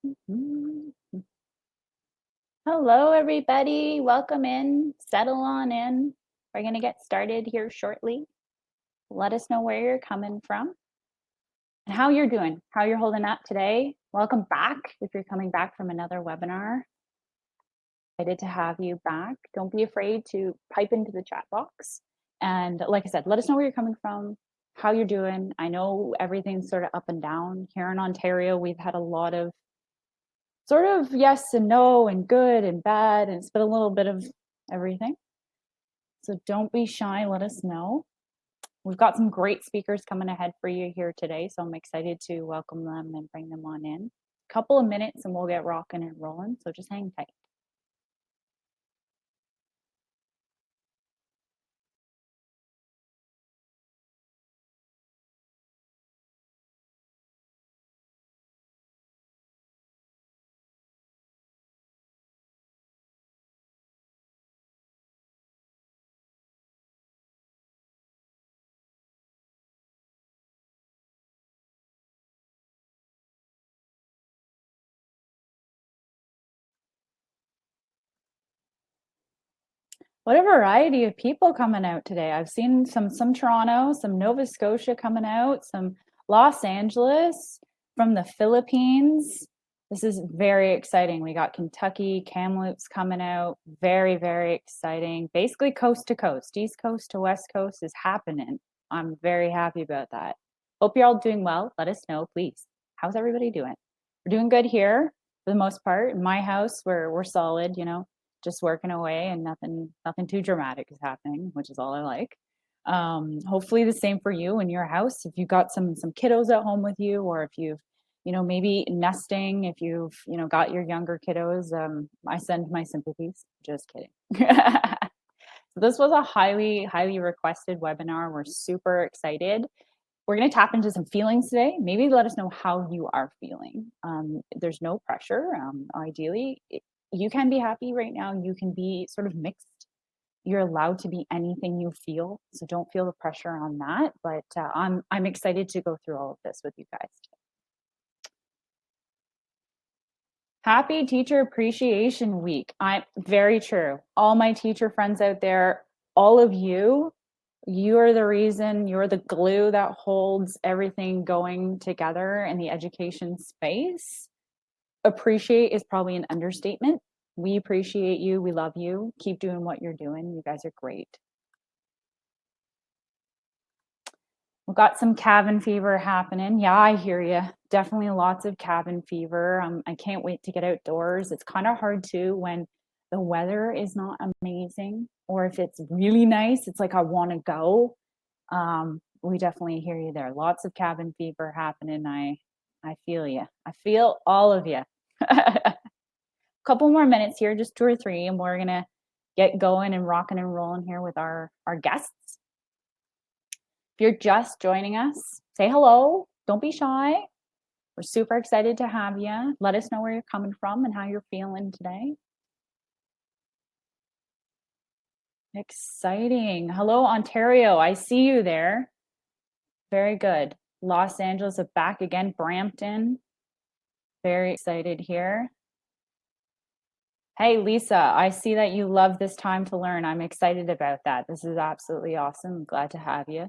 Mhm. Hello, everybody. Welcome in. Settle on in. We're going to get started here shortly. Let us know where you're coming from and how you're doing, how you're holding up today. Welcome back if you're coming back from another webinar. Excited to have you back. Don't be afraid to pipe into the chat box. And like I said, let us know where you're coming from, how you're doing. I know everything's sort of up and down. Here in Ontario, we've had a lot of sort of yes and no and good and bad, and it's been a little bit of everything. So don't be shy, let us know. We've got some great speakers coming ahead for you here today, so I'm excited to welcome them and bring them on in. A couple of minutes and we'll get rocking and rolling, so just hang tight. What a variety of people coming out today. I've seen some Toronto, some Nova Scotia coming out, some Los Angeles, from the Philippines. This is very exciting. We got Kentucky, Kamloops coming out. Very, very exciting. Basically coast to coast, East Coast to West Coast is happening. I'm very happy about that. Hope you're all doing well. Let us know, please. How's everybody doing? We're doing good here for the most part. In my house, we're solid, you know, just working away and nothing too dramatic is happening, which is all I like. Hopefully the same for you in your house. If you've got some kiddos at home with you, or if you've, you know, maybe nesting, if you've, you know, got your younger kiddos, I send my sympathies. Just kidding. So this was a highly requested webinar. We're super excited. We're going to tap into some feelings today. Maybe let us know how you are feeling. There's no pressure. Ideally, you can be happy right now. You can be sort of mixed. You're allowed to be anything you feel. So don't feel the pressure on that. But I'm excited to go through all of this with you guys. Happy Teacher Appreciation Week. Very true. All my teacher friends out there, all of you, you're the reason, you're the glue that holds everything going together in the education space. Appreciate is probably an understatement. We appreciate you. We love you. Keep doing what you're doing. You guys are great. We've got some cabin fever happening. Yeah, I hear you. Definitely lots of cabin fever. I can't wait to get outdoors. It's kind of hard too when the weather is not amazing, or if it's really nice, it's like I want to go. We definitely hear you there. Lots of cabin fever happening. I feel you. I feel all of you. Couple more minutes here, just 2 or 3, and we're gonna get going and rocking and rolling here with our guests. If you're just joining us, say hello. Don't be shy. We're super excited to have you. Let us know where you're coming from and how you're feeling today. Exciting. Hello, Ontario. I see you there. Very good. Los Angeles is back again. Brampton. Very excited here. Hey, Lisa, I see that you love this time to learn. I'm excited about that. This is absolutely awesome. I'm glad to have you.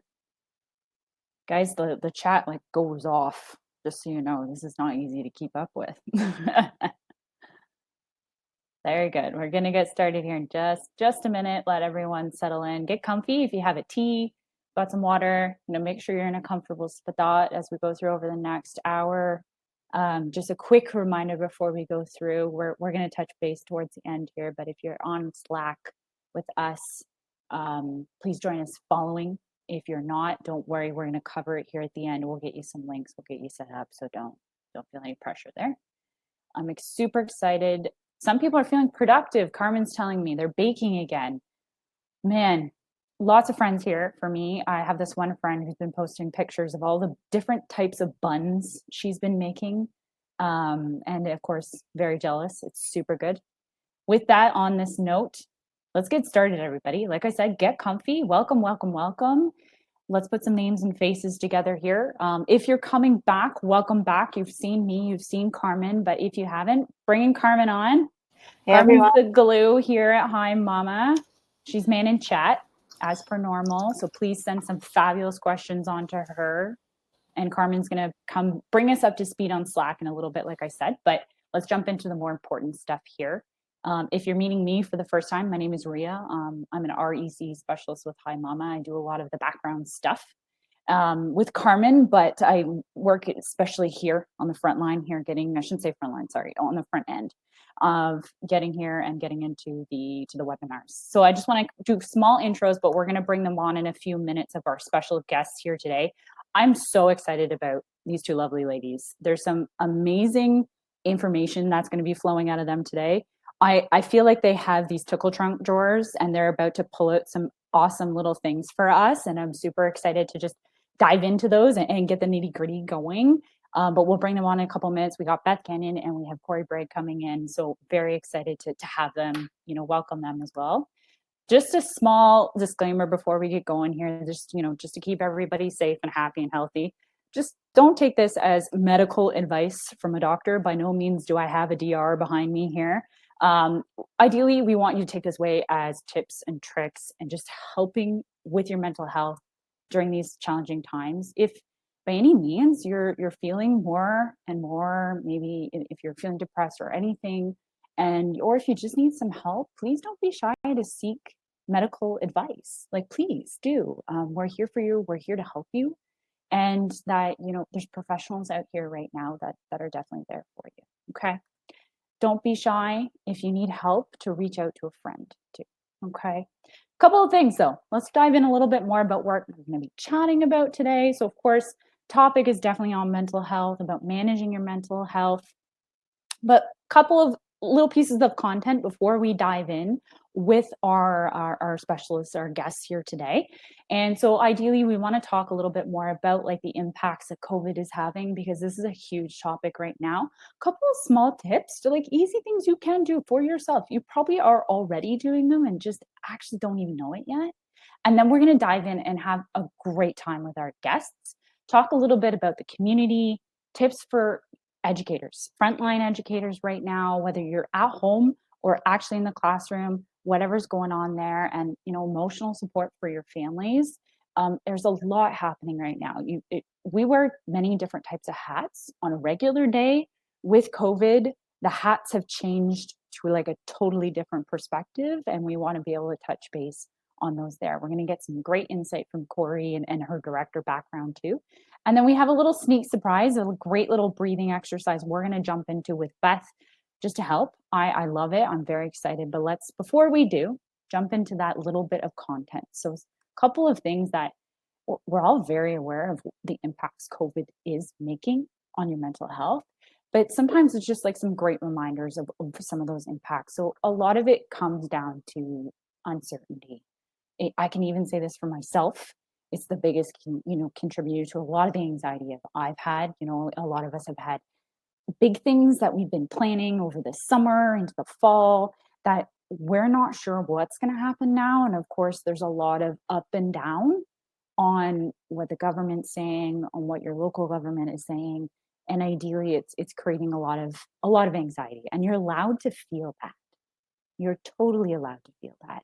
Guys, the chat like goes off, just so you know. This is not easy to keep up with. Very good. We're going to get started here in just a minute. Let everyone settle in. Get comfy. If you have a tea, got some water, you know, make sure you're in a comfortable spot as we go through over the next hour. Just a quick reminder before we go through, we're going to touch base towards the end here, but if you're on Slack with us, please join us following. If you're not, don't worry, we're going to cover it here at the end. We'll get you some links, we'll get you set up, so don't feel any pressure there. I'm super excited. Some people are feeling productive. Carmen's telling me they're baking again. Man, lots of friends here for me. I have this one friend who's been posting pictures of all the different types of buns she's been making. And of course, very jealous. It's super good. With that, on this note, let's get started, everybody. Like I said, get comfy. Welcome, welcome, welcome. let's put some names and faces together here. If you're coming back, welcome back. You've seen me, you've seen Carmen, but if you haven't, bringing Carmen on. Hey, Carmen's everyone. the glue here at HiMama. She's man in chat as per normal. So please send some fabulous questions on to her. And Carmen's going to come bring us up to speed on Slack in a little bit, like I said. But let's jump into the more important stuff here. If you're meeting me for the first time, my name is Ria. I'm an REC specialist with HiMama. I do a lot of the background stuff with Carmen, but I work especially here on the front line here, I shouldn't say front line, sorry, on the front end of getting here and getting into the webinars. So I just want to do small intros, but we're going to bring them on in a few minutes of our special guests here today. I'm so excited about these two lovely ladies. There's some amazing information that's going to be flowing out of them today. I feel like they have these tickle trunk drawers and they're about to pull out some awesome little things for us. And I'm super excited to just dive into those and get the nitty gritty going. But we'll bring them on in a couple minutes. We got Beth Kenyon and we have Cori Berg coming in. So very excited to have them, welcome them as well. Just a small disclaimer before we get going here, just to keep everybody safe and happy and healthy. Just don't take this as medical advice from a doctor. By no means do I have a DR behind me here. Ideally, we want you to take this away as tips and tricks and just helping with your mental health during these challenging times. If by any means you're feeling more and more, maybe if you're feeling depressed or anything, or if you just need some help, please don't be shy to seek medical advice. Like, please do. We're here for you. We're here to help you. And that, there's professionals out here right now that are definitely there for you. Okay. Don't be shy if you need help to reach out to a friend too. Okay. Couple of things though. Let's dive in a little bit more about what we're going to be chatting about today. So of course, topic is definitely on mental health, about managing your mental health. But a couple of little pieces of content before we dive in with our specialists, our guests here today. And so ideally, we want to talk a little bit more about like the impacts that COVID is having, because this is a huge topic right now. A couple of small tips to like easy things you can do for yourself. You probably are already doing them and just actually don't even know it yet. And then we're going to dive in and have a great time with our guests, talk a little bit about the community, tips for educators, frontline educators right now, whether you're at home or actually in the classroom, whatever's going on there, and emotional support for your families. There's a lot happening right now. We wear many different types of hats on a regular day. With COVID, the hats have changed to like a totally different perspective, and we want to be able to touch base on those there. We're going to get some great insight from Cori and her director background too. And then we have a little sneak surprise, a great little breathing exercise we're going to jump into with Beth just to help. I love it. I'm very excited. But before we do, jump into that little bit of content. So a couple of things that we're all very aware of the impacts COVID is making on your mental health. But sometimes it's just like some great reminders of some of those impacts. So a lot of it comes down to uncertainty. I can even say this for myself. It's the biggest, contributor to a lot of the anxiety I've had. A lot of us have had big things that we've been planning over the summer into the fall that we're not sure what's going to happen now. And of course, there's a lot of up and down on what the government's saying, on what your local government is saying. And ideally, it's creating a lot of anxiety. And you're allowed to feel that. You're totally allowed to feel that.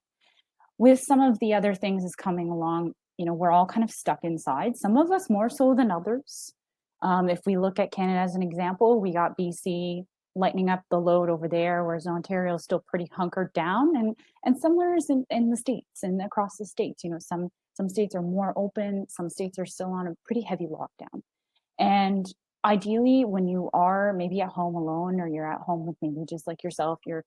With some of the other things is coming along, we're all kind of stuck inside, some of us more so than others. If we look at Canada as an example, we got BC lightening up the load over there, whereas Ontario is still pretty hunkered down, and somewhere is in the States and across the States, some states are more open, some states are still on a pretty heavy lockdown. And ideally, when you are maybe at home alone, or you're at home with maybe just like yourself, your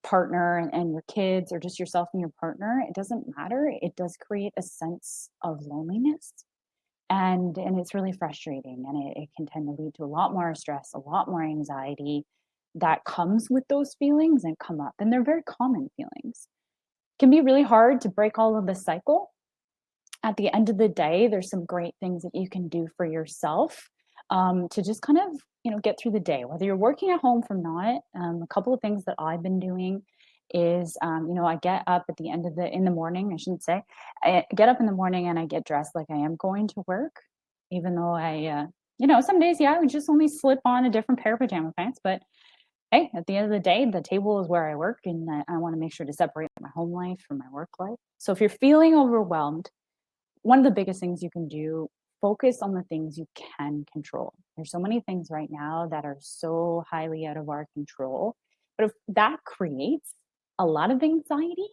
partner and your kids, or just yourself and your partner, it doesn't matter. It does create a sense of loneliness. And it's really frustrating, and it can tend to lead to a lot more stress, a lot more anxiety that comes with those feelings and come up. And they're very common feelings. It can be really hard to break all of the cycle. At the end of the day, there's some great things that you can do for yourself to just kind of, get through the day, whether you're working at home from not. A couple of things that I've been doing is, I get up at the end of in the morning, I shouldn't say, I get up in the morning and I get dressed like I am going to work, even though some days, I would just only slip on a different pair of pajama pants. But hey, at the end of the day, the table is where I work, and I want to make sure to separate my home life from my work life. So if you're feeling overwhelmed, one of the biggest things you can do, focus on the things you can control. There's so many things right now that are so highly out of our control. But if that creates a lot of anxiety,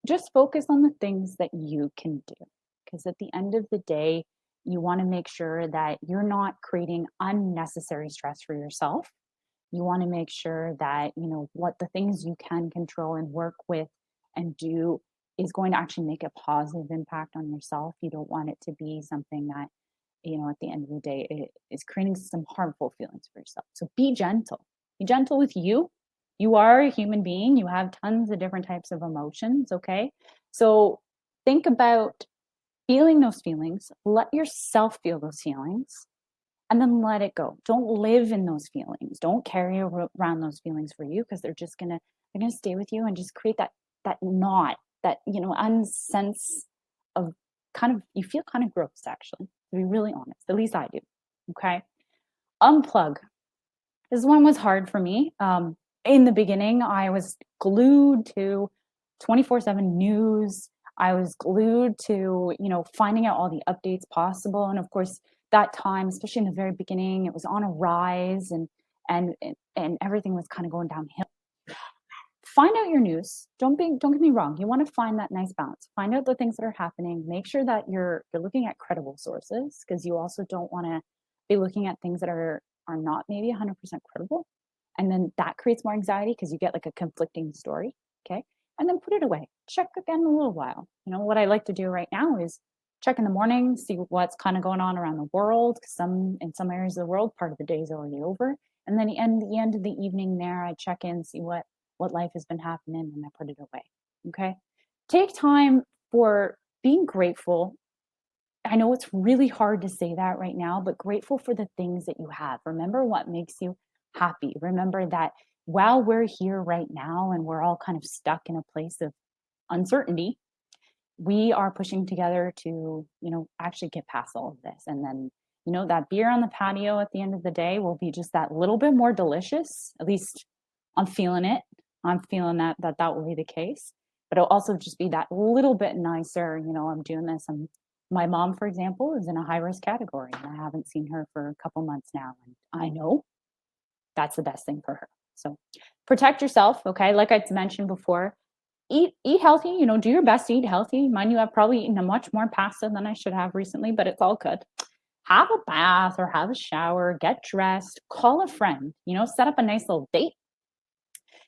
just focus on the things that you can do. Because at the end of the day, you want to make sure that you're not creating unnecessary stress for yourself. You want to make sure that, what the things you can control and work with and do is going to actually make a positive impact on yourself. You don't want it to be something that, at the end of the day, it is creating some harmful feelings for yourself. So be gentle. Be gentle with you. You are a human being. You have tons of different types of emotions, okay? So think about feeling those feelings. Let yourself feel those feelings and then let it go. Don't live in those feelings. Don't carry around those feelings for you, because they're gonna stay with you and just create that knot, that unsense of you feel kind of gross, actually, to be really honest. At least I do. Okay. Unplug. This one was hard for me. In the beginning, I was glued to 24/7 news. I was glued to, finding out all the updates possible. And of course, that time, especially in the very beginning, it was on a rise, and everything was kind of going downhill. Find out your news. Don't get me wrong. You want to find that nice balance. Find out the things that are happening. Make sure that you're looking at credible sources, because you also don't want to be looking at things that are not maybe 100% credible. And then that creates more anxiety because you get like a conflicting story. Okay. And then put it away. Check again in a little while. What I like to do right now is check in the morning, see what's kind of going on around the world. In some areas of the world, part of the day is already over. And then the end of the evening there, I check in, see what life has been happening, and I put it away. Okay. Take time for being grateful. I know it's really hard to say that right now, but grateful for the things that you have. Remember what makes you happy. Remember that while we're here right now and we're all kind of stuck in a place of uncertainty, we are pushing together to, actually get past all of this. And then, that beer on the patio at the end of the day will be just that little bit more delicious. At least I'm feeling it. I'm feeling that will be the case. But it'll also just be that little bit nicer. I'm doing this. My mom, for example, is in a high-risk category, and I haven't seen her for a couple months now. And I know that's the best thing for her. So protect yourself, okay? Like I mentioned before, eat healthy, do your best to eat healthy. Mind you, I've probably eaten a much more pasta than I should have recently, but it's all good. Have a bath or have a shower, get dressed, call a friend, set up a nice little date.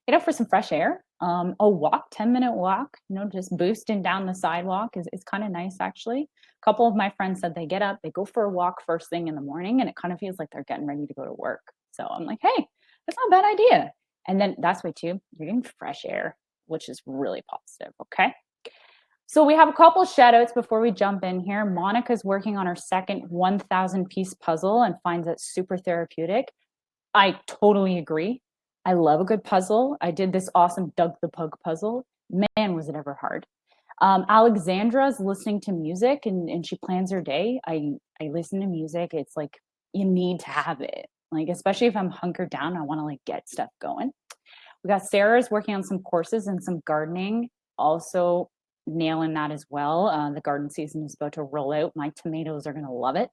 Get out for some fresh air. A walk, 10-minute walk, just boosting down the sidewalk is kind of nice, actually. A couple of my friends said they get up, they go for a walk first thing in the morning, and it kind of feels like they're getting ready to go to work. So I'm like, hey, that's not a bad idea. And then that's way too, you're getting fresh air, which is really positive. Okay. So we have a couple shout outs before we jump in here. Monica's working on her second 1,000 piece puzzle and finds it super therapeutic. I totally agree. I love a good puzzle. I did this awesome Doug the Pug puzzle. Man, was it ever hard. Alexandra's listening to music and she plans her day. I listen to music. It's like you need to have it. Like, especially if I'm hunkered down, I want to get stuff going. We got Sarah's working on some courses and some gardening. Also nailing that as well. The garden season is about to roll out. My tomatoes are going to love it.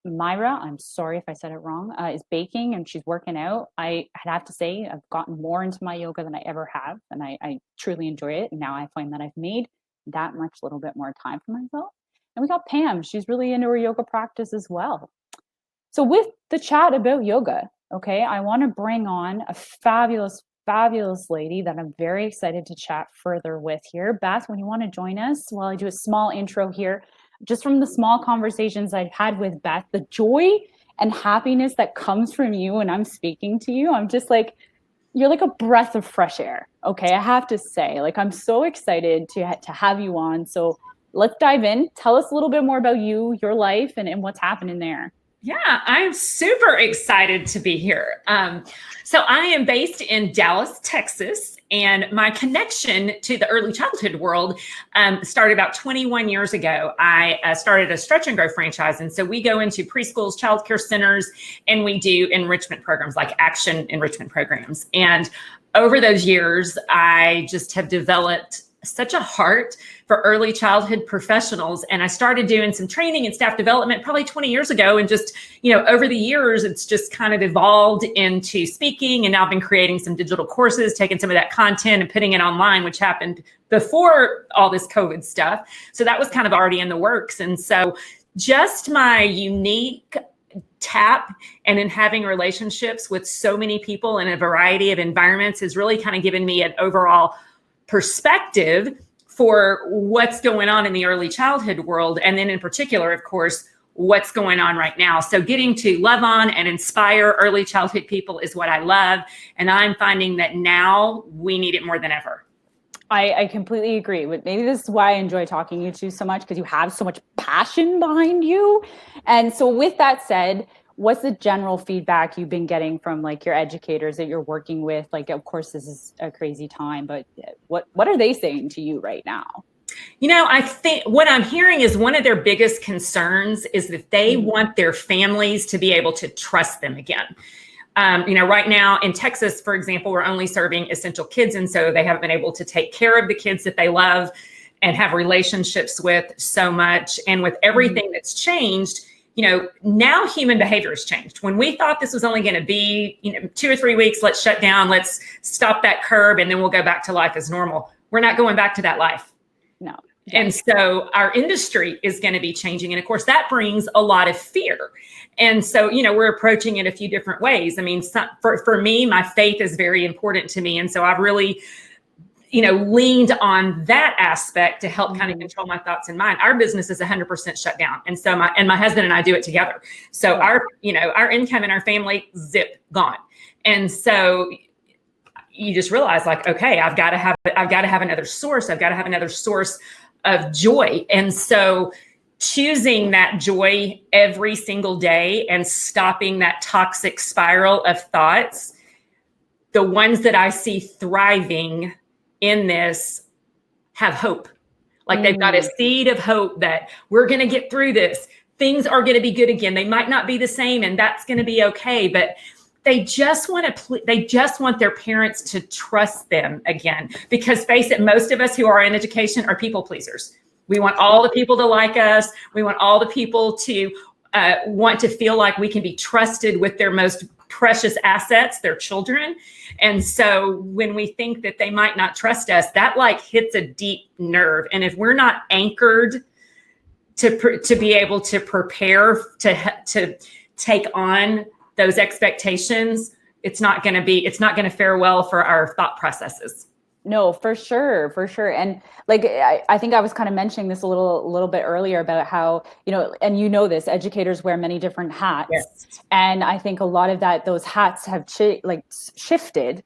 Myra, I'm sorry if I said it wrong, is baking and she's working out. I have to say I've gotten more into my yoga than I ever have, and I truly enjoy it. And now I find that I've made that much little bit more time for myself. And we got Pam. She's really into her yoga practice as well. So with the chat about yoga, okay, I want to bring on a fabulous lady that I'm very excited to chat further with here. Beth, when you want to join us, while I do a small intro here, just from the small conversations I've had with Beth, the joy and happiness that comes from you when I'm speaking to you, I'm just like, you're like a breath of fresh air. Okay, I have to say, I'm so excited to have you on. So let's dive in. Tell us a little bit more about you, your life, and what's happening there. Yeah, I'm super excited to be here. So I am based in Dallas, Texas, and my connection to the early childhood world started about 21 years ago. I started a Stretch and Grow franchise, and so we go into preschools, childcare centers, and we do enrichment programs like action enrichment programs. And over those years, I just have developed such a heart for early childhood professionals. And I started doing some training and staff development probably 20 years ago. And just, over the years, it's just kind of evolved into speaking. And now I've been creating some digital courses, taking some of that content and putting it online, which happened before all this COVID stuff. So that was kind of already in the works. And so just my unique tap and in having relationships with so many people in a variety of environments has really kind of given me an overall perspective for what's going on in the early childhood world. And then in particular, of course, what's going on right now. So getting to love on and inspire early childhood people is what I love. And I'm finding that now we need it more than ever. I completely agree. Maybe this is why I enjoy talking to you two so much, because you have so much passion behind you. And so with that said, what's the general feedback you've been getting from like your educators that you're working with? Like, of course, this is a crazy time, but what are they saying to you right now? I think what I'm hearing is one of their biggest concerns is that they want their families to be able to trust them again. Right now in Texas, for example, we're only serving essential kids. And so they haven't been able to take care of the kids that they love and have relationships with so much. And with everything that's changed, now human behavior has changed. When we thought this was only going to be, 2 or 3 weeks, let's shut down, let's stop that curve, and then we'll go back to life as normal. We're not going back to that life. No. And so our industry is going to be changing. And of course, that brings a lot of fear. And so, we're approaching it a few different ways. I mean, for me, my faith is very important to me. And so I've really leaned on that aspect to help kind of control my thoughts and mind. Our business is 100% shut down. And so my husband and I do it together. So our income in our family, zip, gone. And so you just realize like, okay, I've got to have another source. I've got to have another source of joy. And so choosing that joy every single day and stopping that toxic spiral of thoughts, the ones that I see thriving in this have hope. Like they've got a seed of hope that we're going to get through this. Things are going to be good again. They might not be the same, and that's going to be okay. But they just want their parents to trust them again. Because face it, most of us who are in education are people pleasers. We want all the people to like us. We want all the people to want to feel like we can be trusted with their most precious assets, their children. And so when we think that they might not trust us, that like hits a deep nerve. And if we're not anchored to be able to prepare to take on those expectations, it's not going to fare well for our thought processes. No, for sure. And like, I think I was kind of mentioning this a little bit earlier about how, and this, educators wear many different hats. Yes. And I think a lot of those hats have shifted.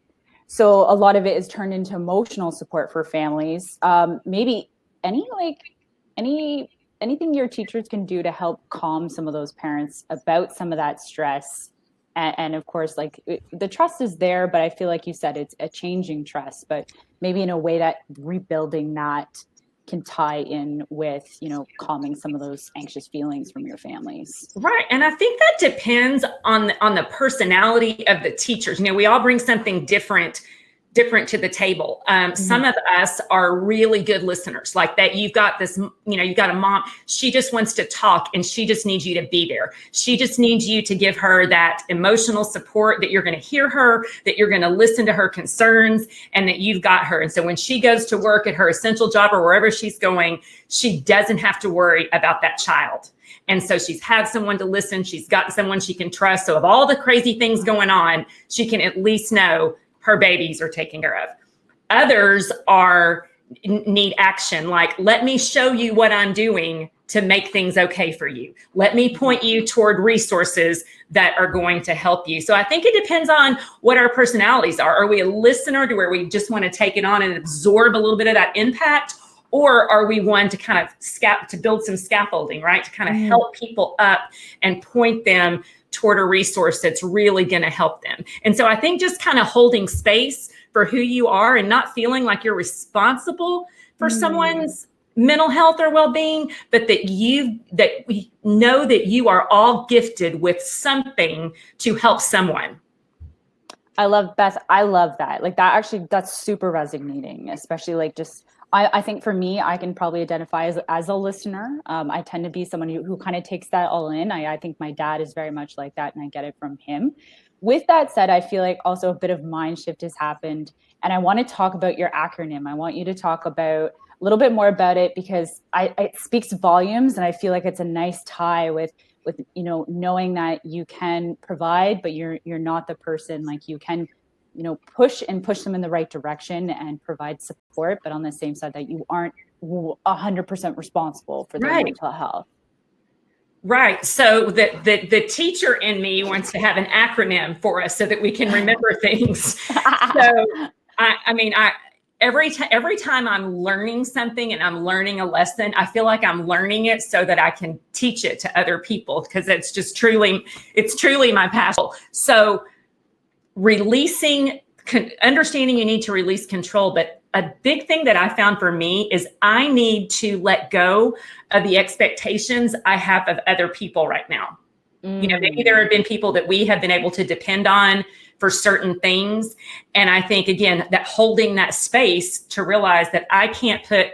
So a lot of it is turned into emotional support for families. Maybe anything your teachers can do to help calm some of those parents about some of that stress. And of course, the trust is there, but I feel like you said it's a changing trust, but maybe in a way that rebuilding that can tie in with, calming some of those anxious feelings from your families. Right. And I think that depends on the personality of the teachers. We all bring something different to the table. Some of us are really good listeners, like that. You've got this, you've got a mom, she just wants to talk and she just needs you to be there. She just needs you to give her that emotional support, that you're going to hear her, that you're going to listen to her concerns, and that you've got her. And so when she goes to work at her essential job or wherever she's going, she doesn't have to worry about that child. And so she's had someone to listen. She's got someone she can trust. So of all the crazy things going on, she can at least know her babies are taken care of. Others need action. Like, let me show you what I'm doing to make things okay for you. Let me point you toward resources that are going to help you. So I think it depends on what our personalities are. Are we a listener to where we just want to take it on and absorb a little bit of that impact? Or are we one to kind of to build some scaffolding, right? To kind of help people up and point them toward a resource that's really going to help them. And so I think just kind of holding space for who you are and not feeling like you're responsible for someone's mental health or well-being, but that we know that you are all gifted with something to help someone. I love Beth. I love that. Like that actually, that's super resonating, especially like just, I think for me, I can probably identify as a listener. I tend to be someone who kind of takes that all in. I think my dad is very much like that, and I get it from him. With that said, I feel like also a bit of mind shift has happened, and I want to talk about your acronym. I want you to talk about a little bit more about it, because it speaks volumes, and I feel like it's a nice tie with knowing that you can provide, but you're not the person. Like you can push them in the right direction and provide support, but on the same side that you aren't 100% responsible for their mental health. Right. So the teacher in me wants to have an acronym for us so that we can remember things. So every time I'm learning something and I'm learning a lesson, I feel like I'm learning it so that I can teach it to other people, because it's truly my passion. So understanding you need to release control, but a big thing that I found for me is I need to let go of the expectations I have of other people right now. Maybe there have been people that we have been able to depend on for certain things. And I think, again, that holding that space to realize that I can't put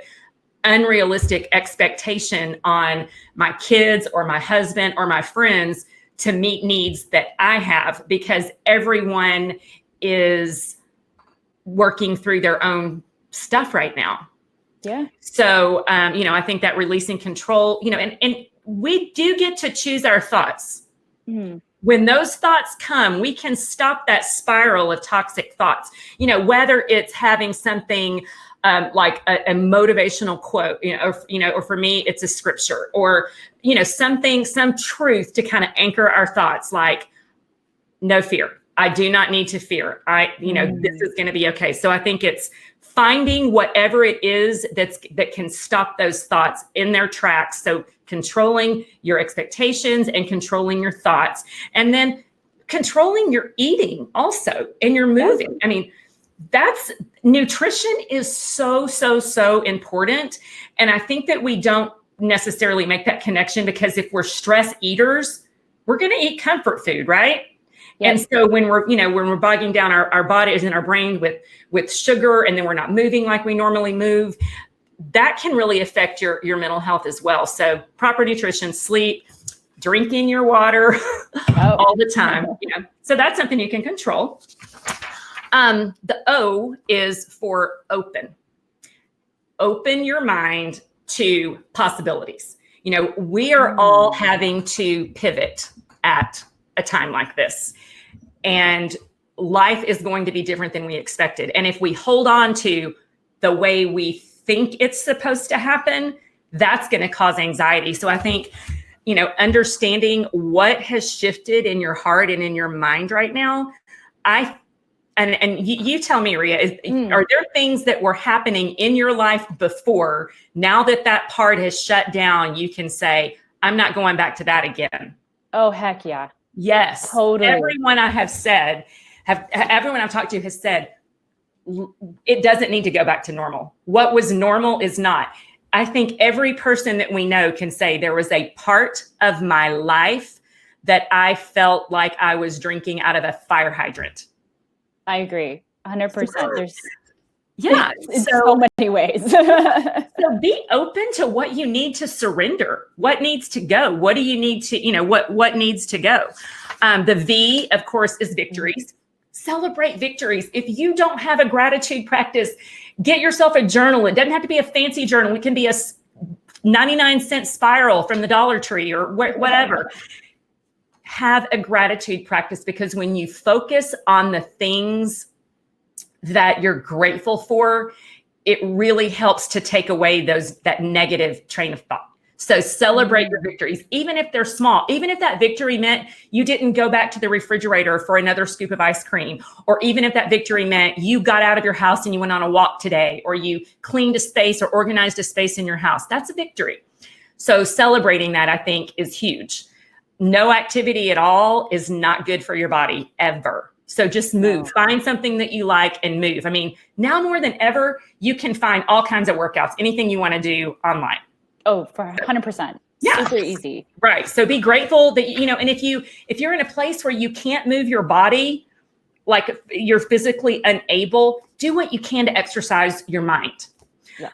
unrealistic expectation on my kids or my husband or my friends to meet needs that I have, because everyone is working through their own stuff right now. Yeah. So, I think that releasing control, and we do get to choose our thoughts. When those thoughts come, we can stop that spiral of toxic thoughts, whether it's having something like a motivational quote, or for me, it's a scripture, or, some truth to kind of anchor our thoughts, like no fear. I do not need to fear. This is going to be okay. So I think it's finding whatever it is that can stop those thoughts in their tracks. So controlling your expectations and controlling your thoughts, and then controlling your eating also, and your moving. I mean, nutrition is so, so, so important. And I think that we don't necessarily make that connection, because if we're stress eaters, we're going to eat comfort food, right? Yep. And so when we're bogging down our bodies and our brain with sugar, and then we're not moving like we normally move, that can really affect your mental health as well. So proper nutrition, sleep, drinking your water all the time. So that's something you can control. The O is for open. Open your mind to possibilities. We are all having to pivot at a time like this. And life is going to be different than we expected. And if we hold on to the way we think it's supposed to happen, that's going to cause anxiety. So I think, understanding what has shifted in your heart and in your mind right now, and you tell me, Ria, are there things that were happening in your life before, now that part has shut down, you can say, I'm not going back to that again? Oh, heck yeah. Yes. Totally. Everyone I've talked to has said, it doesn't need to go back to normal. What was normal is not. I think every person that we know can say there was a part of my life that I felt like I was drinking out of a fire hydrant. I agree. 100%. There's in so many ways. So be open to what you need to surrender, what needs to go. What do you need to, what needs to go? The V, of course, is victories. Celebrate victories. If you don't have a gratitude practice, get yourself a journal. It doesn't have to be a fancy journal. It can be a 99-cent spiral from the Dollar Tree or whatever. Have a gratitude practice, because when you focus on the things that you're grateful for, it really helps to take away that negative train of thought. So celebrate your victories, even if they're small, even if that victory meant you didn't go back to the refrigerator for another scoop of ice cream, or even if that victory meant you got out of your house and you went on a walk today, or you cleaned a space or organized a space in your house. That's a victory. So celebrating that, I think, is huge. No activity at all is not good for your body ever. So just move, find something that you like and move. I mean, now more than ever, you can find all kinds of workouts, anything you want to do online. Oh, for 100%. Yeah. Super easy. Right. So be grateful that, and if you're in a place where you can't move your body, like you're physically unable, do what you can to exercise your mind. Yeah.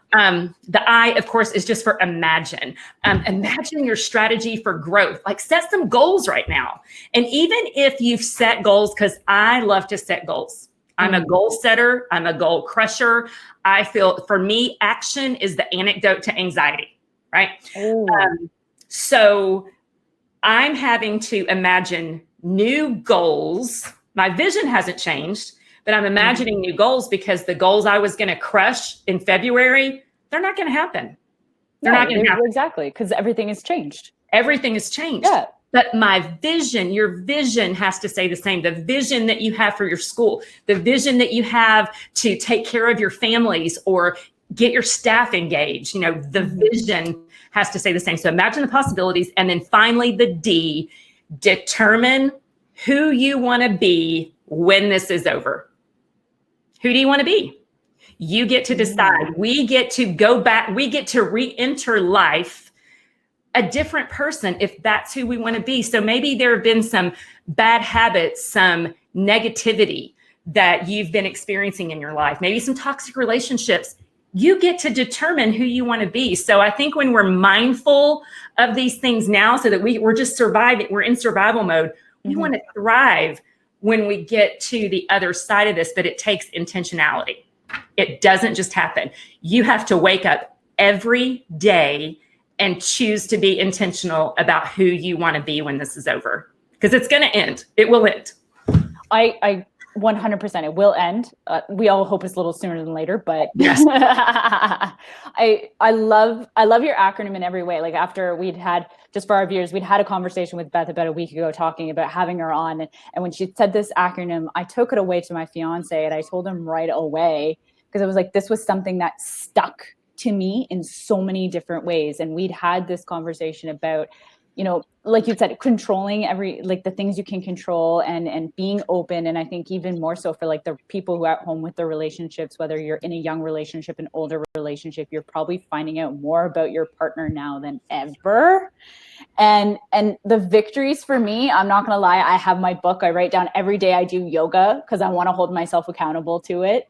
The I, of course, is just for imagine. Imagine your strategy for growth. Like set some goals right now. And even if you've set goals, because I love to set goals. I'm a goal setter. I'm a goal crusher. I feel, for me, action is the antidote to anxiety. Right. So I'm having to imagine new goals. My vision hasn't changed, but I'm imagining new goals because the goals I was going to crush in February, they're not going to happen. They're not going to happen. Exactly. Because everything has changed. Everything has changed. Yeah. But my vision, your vision has to stay the same. The vision that you have for your school, the vision that you have to take care of your families or get your staff engaged. The vision has to stay the same. So imagine the possibilities. And then finally, the D, determine who you want to be when this is over. Who do you want to be? You get to decide. We get to go back. We get to re-enter life a different person if that's who we want to be. So maybe there have been some bad habits, some negativity that you've been experiencing in your life, maybe some toxic relationships. You get to determine who you want to be. So I think when we're mindful of these things now, so that we're just surviving, we're in survival mode, we want to thrive when we get to the other side of this, but it takes intentionality. It doesn't just happen. You have to wake up every day and choose to be intentional about who you want to be when this is over, because it's going to end. It will end. I 100%. It will end. We all hope it's a little sooner than later, but yes. I love your acronym in every way. Like after we'd had, just for our viewers, we'd had a conversation with Beth about a week ago talking about having her on. And when she said this acronym, I took it away to my fiance and I told him right away, because I was like, this was something that stuck to me in so many different ways. And we'd had this conversation about, like you said, controlling the things you can control and being open. And I think even more so for like the people who are at home with their relationships, whether you're in a young relationship, an older relationship, you're probably finding out more about your partner now than ever. And the victories for me, I'm not going to lie. I have my book. I write down every day I do yoga because I want to hold myself accountable to it.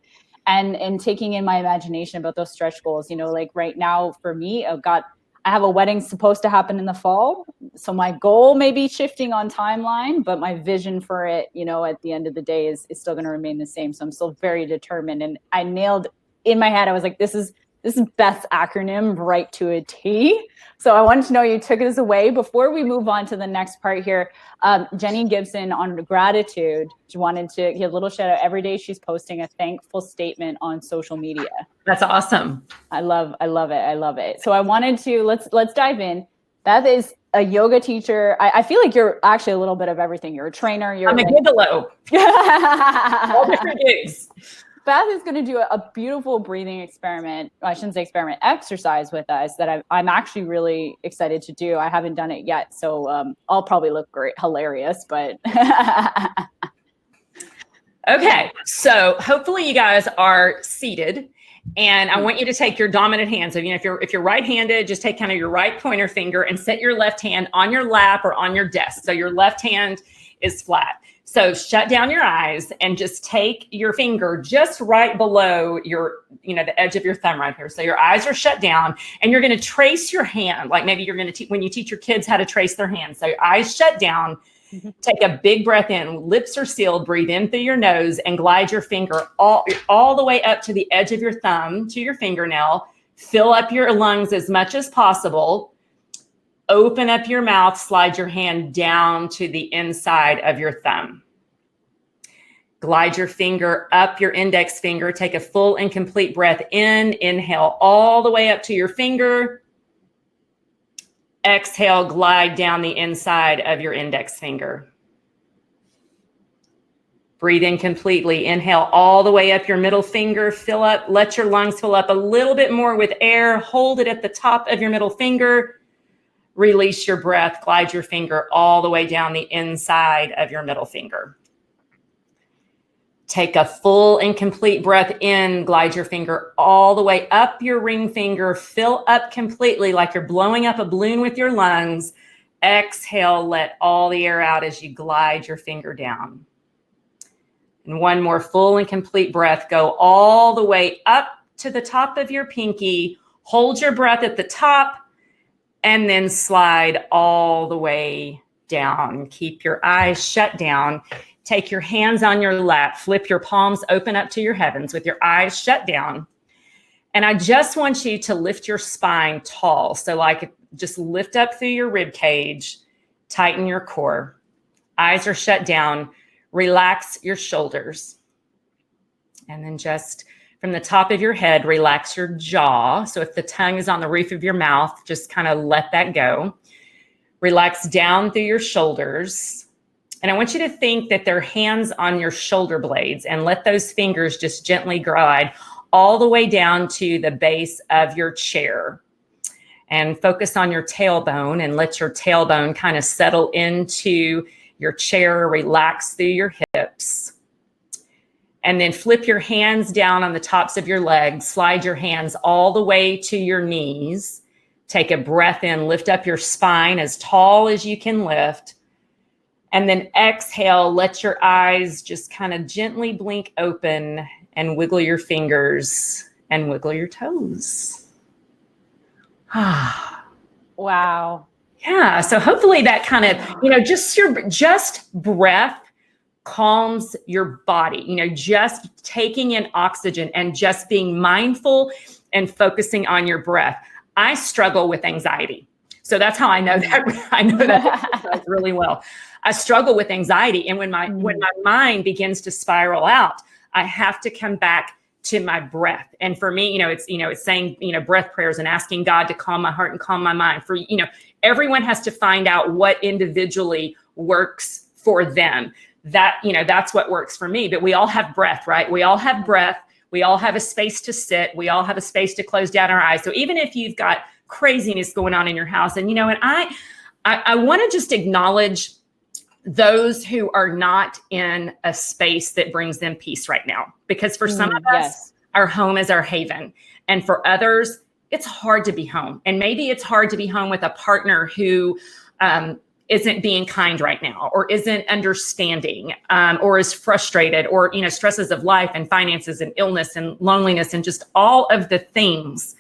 And taking in my imagination about those stretch goals, like right now for me, I have a wedding supposed to happen in the fall. So my goal may be shifting on timeline, but my vision for it, at the end of the day is still going to remain the same. So I'm still very determined. And I nailed in my head, I was like, this is Beth's acronym right to a T. So I wanted to know you took this away. Before we move on to the next part here, Jenny Gibson on gratitude, she wanted to give a little shout out. Every day she's posting a thankful statement on social media. That's awesome. I love it. So I wanted to, let's dive in. Beth is a yoga teacher. I feel like you're actually a little bit of everything. You're a trainer. I'm a gigolo. All different gigs. Beth is going to do a beautiful breathing experiment. I shouldn't say experiment, exercise with us that I'm actually really excited to do. I haven't done it yet, so I'll probably look hilarious, but. Okay, so hopefully you guys are seated, and I want you to take your dominant hand. So if you're right-handed, just take kind of your right pointer finger and set your left hand on your lap or on your desk. So your left hand is flat. So shut down your eyes and just take your finger just right below your, the edge of your thumb right here. So your eyes are shut down and you're going to trace your hand. Like maybe you're going to when you teach your kids how to trace their hands. So your eyes shut down, take a big breath in, lips are sealed, breathe in through your nose and glide your finger all the way up to the edge of your thumb to your fingernail. Fill up your lungs as much as possible. Open up your mouth, slide your hand down to the inside of your thumb. Glide your finger up your index finger. Take a full and complete breath in. Inhale all the way up to your finger. Exhale, glide down the inside of your index finger. Breathe in completely. Inhale all the way up your middle finger. Fill up, let your lungs fill up a little bit more with air. Hold it at the top of your middle finger. Release your breath. Glide your finger all the way down the inside of your middle finger. Take a full and complete breath in. Glide your finger all the way up your ring finger. Fill up completely like you're blowing up a balloon with your lungs. Exhale, let all the air out as you glide your finger down. And one more full and complete breath. Go all the way up to the top of your pinky. Hold your breath at the top and then slide all the way down. Keep your eyes shut down. Take your hands on your lap. Flip your palms open up to your heavens with your eyes shut down. And I just want you to lift your spine tall. So like just lift up through your rib cage, tighten your core. Eyes are shut down. Relax your shoulders. And then just from the top of your head, relax your jaw. So if the tongue is on the roof of your mouth, just kind of let that go. Relax down through your shoulders. And I want you to think that they're hands on your shoulder blades and let those fingers just gently glide all the way down to the base of your chair. And focus on your tailbone and let your tailbone kind of settle into your chair, relax through your hips. And then flip your hands down on the tops of your legs. Slide your hands all the way to your knees. Take a breath in, lift up your spine as tall as you can lift. And then exhale, let your eyes just kind of gently blink open and wiggle your fingers and wiggle your toes. Wow. Yeah. So hopefully that kind of, just breath calms your body, just taking in oxygen and just being mindful and focusing on your breath. I struggle with anxiety. So that's how I know that. I know that really well. I struggle with anxiety. And when my mind begins to spiral out, I have to come back to my breath. And for me, it's saying, breath prayers and asking God to calm my heart and calm my mind. For, everyone has to find out what individually works for them. That's what works for me. But we all have breath, right? We all have breath. We all have a space to sit. We all have a space to close down our eyes. So even if you've got craziness going on in your house, and I want to just acknowledge those who are not in a space that brings them peace right now, because for some of us, our home is our haven, and for others, it's hard to be home. And maybe it's hard to be home with a partner who isn't being kind right now, or isn't understanding, or is frustrated, or stresses of life and finances and illness and loneliness and just all of the things.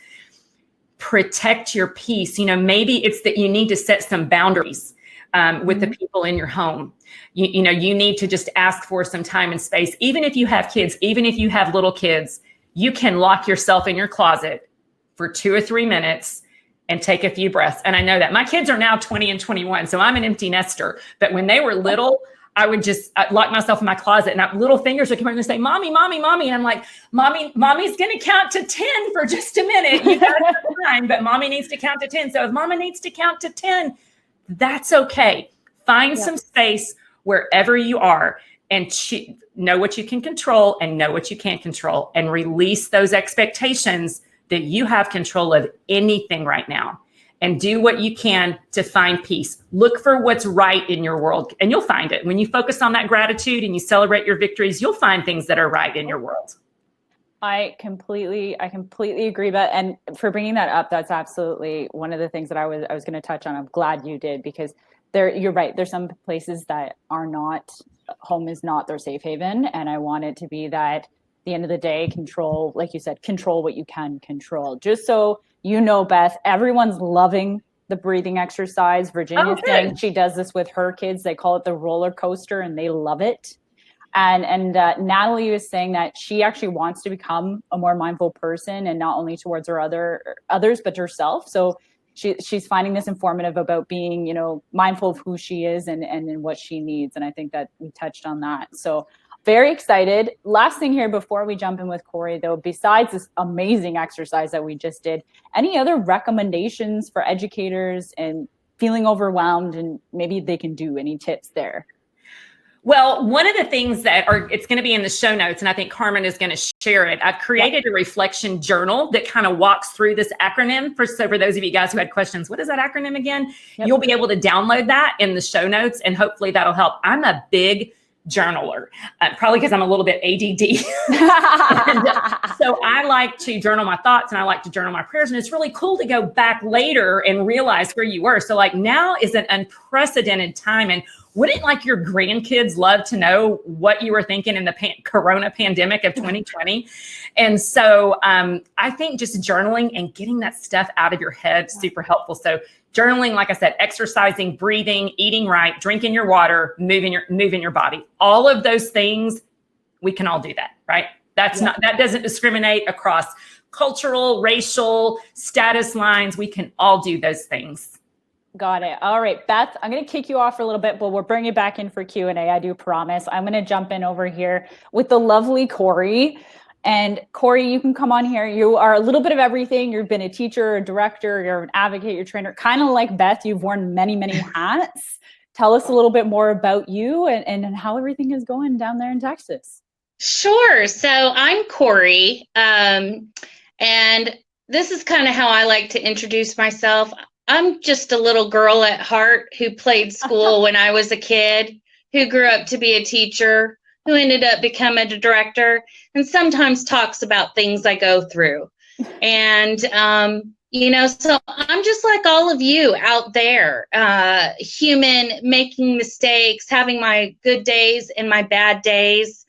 Protect your peace. Maybe it's that you need to set some boundaries with the people in your home. You need to just ask for some time and space. Even if you have kids, even if you have little kids, you can lock yourself in your closet for 2 or 3 minutes and take a few breaths. And I know that my kids are now 20 and 21, so I'm an empty nester. But when they were little, I would just lock myself in my closet, and little fingers would come in and say, "Mommy, mommy, mommy." And I'm like, mommy's going to count to 10 for just a minute. You got time, but mommy needs to count to 10. So if mama needs to count to 10, that's okay. Find some space wherever you are and know what you can control and know what you can't control, and release those expectations that you have control of anything right now, and do what you can to find peace. Look for what's right in your world, and you'll find it. When you focus on that gratitude and you celebrate your victories, you'll find things that are right in your world. I completely agree, Beth. And for bringing that up, that's absolutely one of the things that I was going to touch on. I'm glad you did, because you're right. There's some places that are not, home is not their safe haven. And I want it to be that at the end of the day, control, like you said, control what you can control. Just so Beth, everyone's loving the breathing exercise. Virginia's saying she does this with her kids. They call it the roller coaster and they love it. And Natalie was saying that she actually wants to become a more mindful person, and not only towards her others, but herself. So she's finding this informative about being, mindful of who she is and what she needs. And I think that we touched on that. So very excited. Last thing here before we jump in with Cori, though, besides this amazing exercise that we just did, any other recommendations for educators and feeling overwhelmed, and maybe they can do. Any tips there? Well, one of the things it's going to be in the show notes, and I think Carmen is going to share it. I've created a reflection journal that kind of walks through this acronym. So for those of you guys who had questions, what is that acronym again? You'll be able to download that in the show notes, and hopefully that'll help. I'm a big journaler, probably because I'm a little bit ADD. So I like to journal my thoughts, and I like to journal my prayers. And it's really cool to go back later and realize where you were. So like now is an unprecedented time. And wouldn't like your grandkids love to know what you were thinking in the corona pandemic of 2020? And so I think just journaling and getting that stuff out of your head, super helpful. So journaling, like I said, exercising, breathing, eating right, drinking your water, moving your body. All of those things, we can all do that, right? That doesn't discriminate across cultural, racial, status lines. We can all do those things. Got it. All right, Beth, I'm going to kick you off for a little bit, but we'll bring you back in for Q&A. I do promise. I'm going to jump in over here with the lovely Cori. And Cori, you can come on here. You are a little bit of everything. You've been a teacher, a director, you're an advocate, you're a trainer, kind of like Beth. You've worn many, many hats. Tell us a little bit more about you and how everything is going down there in Texas. Sure. So I'm Cori. And this is kind of how I like to introduce myself. I'm just a little girl at heart who played school when I was a kid, who grew up to be a teacher, who ended up becoming a director, and sometimes talks about things I go through. And, so I'm just like all of you out there, human, making mistakes, having my good days and my bad days.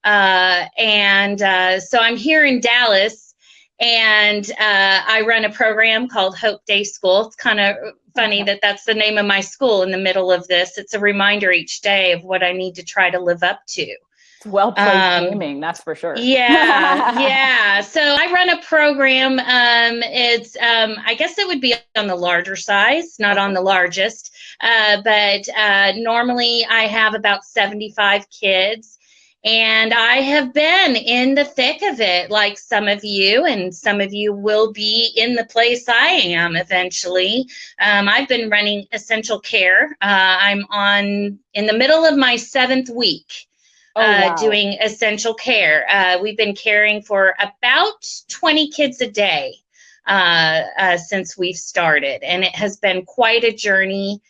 So I'm here in Dallas. And I run a program called Hope Day School. It's kind of funny that that's the name of my school in the middle of this. It's a reminder each day of what I need to try to live up to. It's well-placed naming, that's for sure. Yeah. So I run a program. It's I guess it would be on the larger size, not on the largest. But normally I have about 75 kids. And I have been in the thick of it, like some of you, and some of you will be in the place I am eventually. I've been running essential care. I'm in the middle of my 7th week doing essential care. We've been caring for about 20 kids a day since we've started, and it has been quite a journey.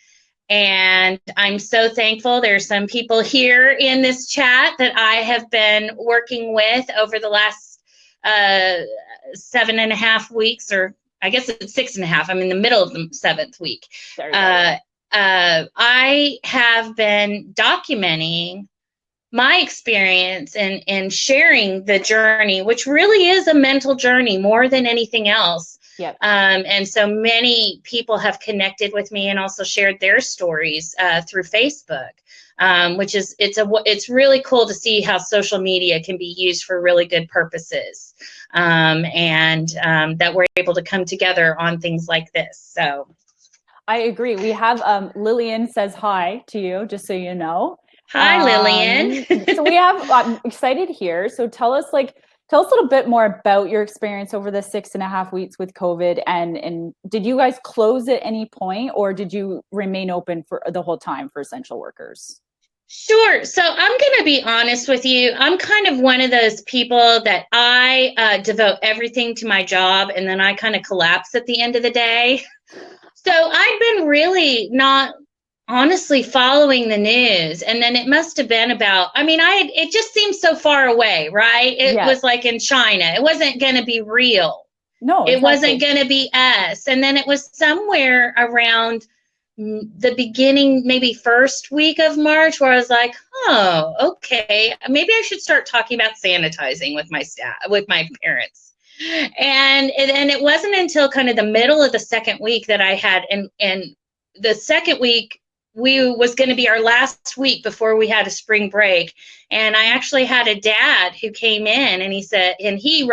And I'm so thankful. There's some people here in this chat that I have been working with over the last 7.5 weeks, or I guess it's 6.5. I'm in the middle of the 7th week. I have been documenting my experience and sharing the journey, which really is a mental journey more than anything else. Yep. And so many people have connected with me and also shared their stories through Facebook, which is it's really cool to see how social media can be used for really good purposes, and that we're able to come together on things like this. So I agree. We have Lillian says hi to you, just so you know. Hi, Lillian. So we have, I'm excited here. So tell us a little bit more about your experience over the 6.5 weeks with COVID, and did you guys close at any point, or did you remain open for the whole time for essential workers? Sure. So I'm going to be honest with you. I'm kind of one of those people that I devote everything to my job, and then I kind of collapse at the end of the day. So I've been really not honestly following the news, and then it must have been about, it just seemed so far away, right? It was like in China. It wasn't going to be real. No, exactly. It wasn't going to be us. And then it was somewhere around the beginning, maybe first week of March, where I was like, oh, okay, maybe I should start talking about sanitizing with my staff, with my parents. And it wasn't until kind of the middle of the second week that I had, and the second week was going to be our last week before we had a spring break. And I actually had a dad who came in, and he said, and he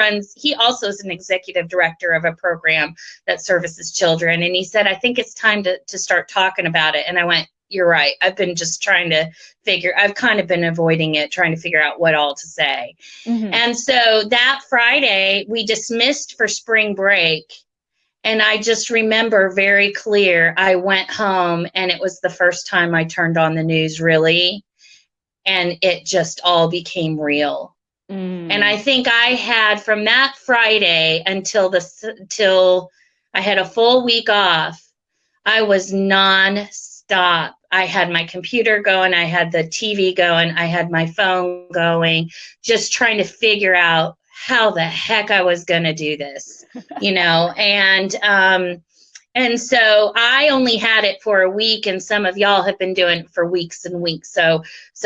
also is an executive director of a program that services children. And he said, I think it's time to start talking about it. And I went, you're right. I've been just I've kind of been avoiding it, trying to figure out what all to say. Mm-hmm. And so that Friday we dismissed for spring break. And I just remember very clear, I went home and it was the first time I turned on the news really, and it just all became real. And I think I had from that Friday till I had a full week off, I was nonstop. I had my computer going, I had the TV going, I had my phone going, just trying to figure out how the heck I was going to do this, and so I only had it for a week, and some of y'all have been doing it for weeks and weeks. So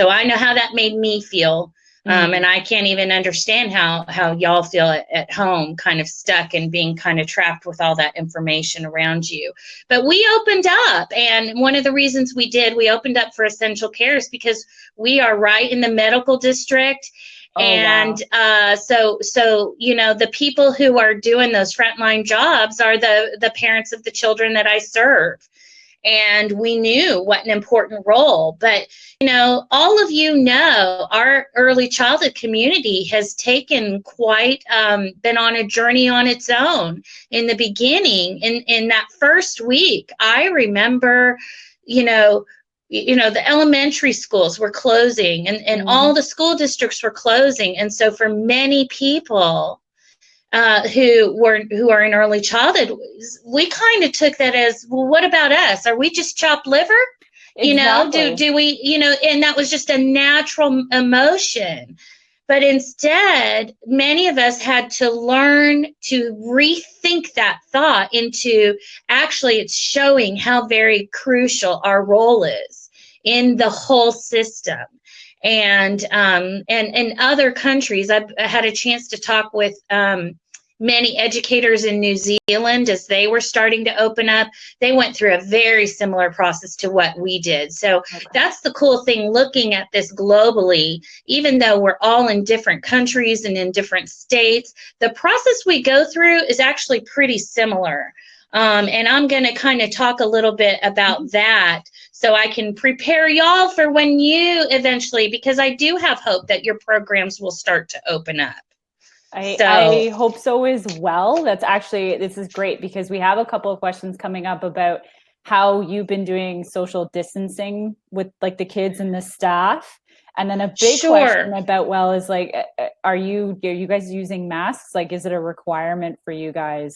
I know how that made me feel. And I can't even understand how y'all feel at home, kind of stuck and being kind of trapped with all that information around you. But we opened up, and one of the reasons we opened up for essential care is because we are right in the medical district. Oh, and wow. So the people who are doing those frontline jobs are the parents of the children that I serve. And we knew what an important role. But, all of our early childhood community has taken been on a journey on its own. In the beginning, in that first week, I remember, the elementary schools were closing and all the school districts were closing. And so for many people, who are in early childhood, we kind of took that as, well, what about us? Are we just chopped liver? Exactly. Do we, and that was just a natural emotion. But instead, many of us had to learn to rethink that thought into, actually, it's showing how very crucial our role is in the whole system. And in other countries, I had a chance to talk with many educators in New Zealand as they were starting to open up. They went through a very similar process to what we did. So that's the cool thing looking at this globally, even though we're all in different countries and in different states, the process we go through is actually pretty similar. And I'm going to kind of talk a little bit about that so I can prepare y'all for when you eventually, because I do have hope that your programs will start to open up. I hope so as well. This is great because we have a couple of questions coming up about how you've been doing social distancing with like the kids and the staff. And then a big question about, is like, are you guys using masks? Like, is it a requirement for you guys?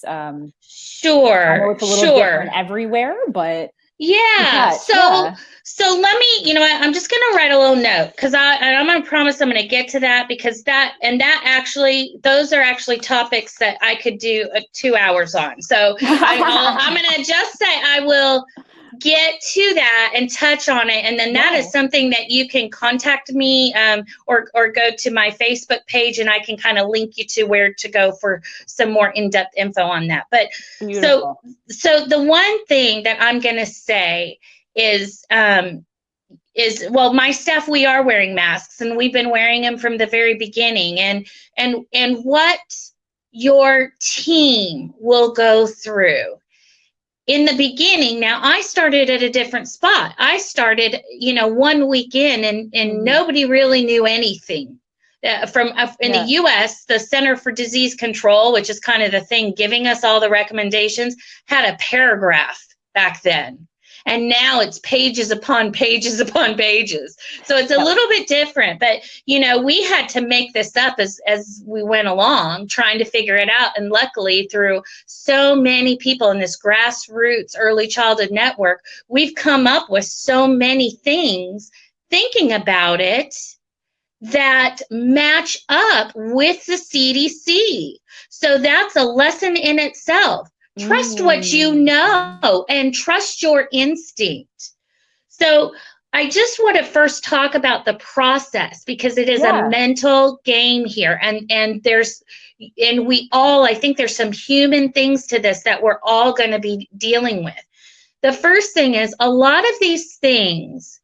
Sure. I know it's a little different everywhere, but yeah. So let me, I'm just going to write a little note because I'm going to promise I'm going to get to that because those are actually topics that I could do 2 hours on. So I'm going to just say I will get to that and touch on it. And then that is something that you can contact me or go to my Facebook page and I can kind of link you to where to go for some more in-depth info on that. But so the one thing that I'm going to say is my staff, we are wearing masks and we've been wearing them from the very beginning and what your team will go through. In the beginning, now I started at a different spot. I started, 1 week in and nobody really knew anything. In the US, the Center for Disease Control, which is kind of the thing giving us all the recommendations, had a paragraph back then. And now it's pages upon pages upon pages. So it's a little bit different. But, we had to make this up as we went along, trying to figure it out. And luckily, through so many people in this grassroots early childhood network, we've come up with so many things, thinking about it, that match up with the CDC. So that's a lesson in itself. Trust what you know and trust your instinct. So I just want to first talk about the process because it is a mental game here. I think there's some human things to this that we're all going to be dealing with. The first thing is a lot of these things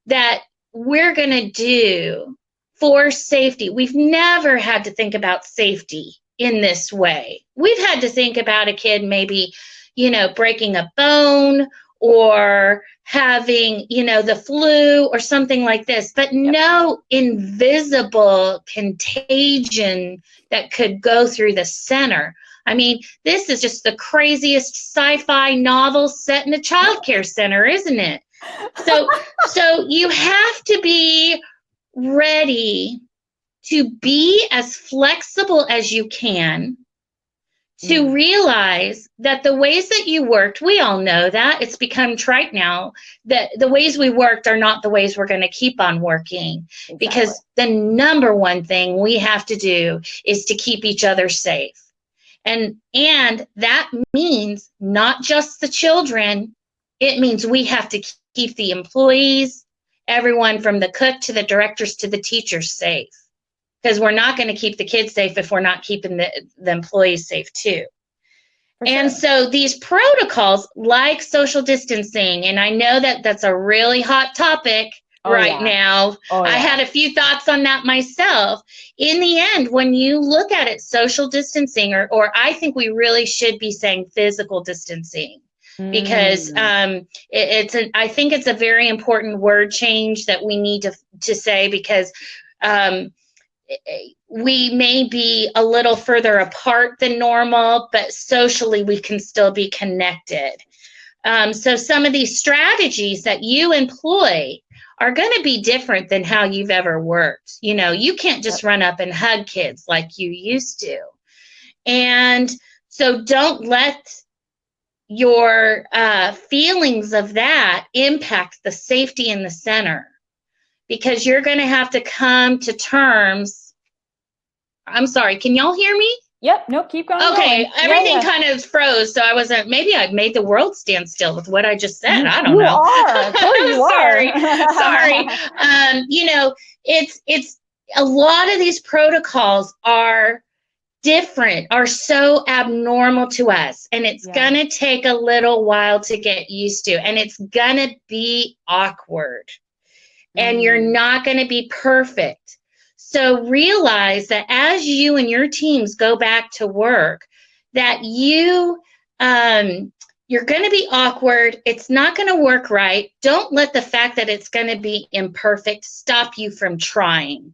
that we're going to do for safety, we've never had to think about safety in this way. We've had to think about a kid maybe, breaking a bone or having, the flu or something like this, but no invisible contagion that could go through the center. I mean, this is just the craziest sci-fi novel set in a childcare center, isn't it? So you have to be ready to be as flexible as you can, to realize that the ways that you worked, we all know that it's become trite now, that the ways we worked are not the ways we're going to keep on working. Exactly. Because the number one thing we have to do is to keep each other safe. And that means not just the children, it means we have to keep the employees, everyone from the cook to the directors to the teachers safe. Because we're not going to keep the kids safe if we're not keeping the employees safe too. And so these protocols like social distancing, and I know that that's a really hot topic now. I had a few thoughts on that myself. In the end, when you look at it, social distancing, or I think we really should be saying physical distancing. Because I think it's a very important word change that we need to say, because we may be a little further apart than normal, but socially we can still be connected. So some of these strategies that you employ are going to be different than how you've ever worked. You know, you can't just run up and hug kids like you used to. And so don't let your feelings of that impact the safety in the center, because you're going to have to come to terms. I'm sorry, can y'all hear me? Yep, no, keep going. Okay, everything kind of froze, so I wasn't, maybe I made the world stand still with what I just said. I don't know. You sorry. are. You know, it's a lot of these protocols are different, are so abnormal to us, and it's gonna take a little while to get used to, and it's gonna be awkward, and you're not gonna be perfect. So realize that as you and your teams go back to work, that you're going to be awkward. It's not going to work right. Don't let the fact that it's going to be imperfect stop you from trying,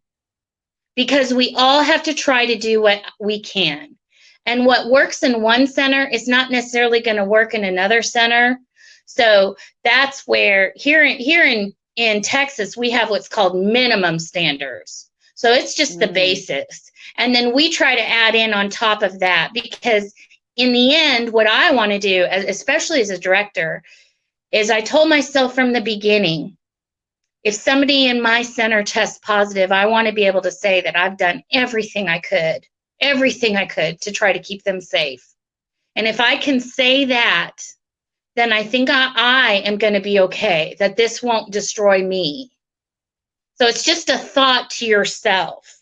because we all have to try to do what we can. And what works in one center is not necessarily going to work in another center. So that's where here in Texas, we have what's called minimum standards. So it's just the basics. And then we try to add in on top of that, because in the end, what I want to do, especially as a director, is I told myself from the beginning, if somebody in my center tests positive, I want to be able to say that I've done everything I could to try to keep them safe. And if I can say that, then I think I am going to be okay, that this won't destroy me. So it's just a thought to yourself.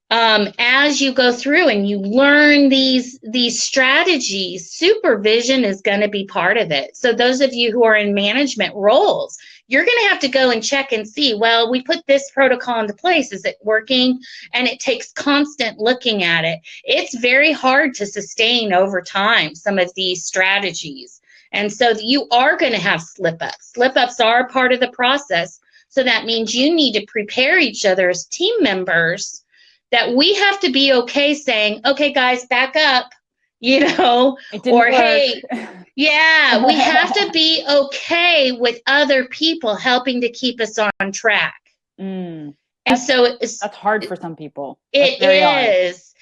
As you go through and you learn these strategies, supervision is going to be part of it. So those of you who are in management roles, you're going to have to go and check and see, well, we put this protocol into place. Is it working? And it takes constant looking at it. It's very hard to sustain over time some of these strategies. And so you are going to have slip-ups. Slip-ups are a part of the process. So that means you need to prepare each other as team members, that we have to be okay saying, okay, guys, back up, you know, or hey, we have to be okay with other people helping to keep us on track. And so that's hard for some people. It is.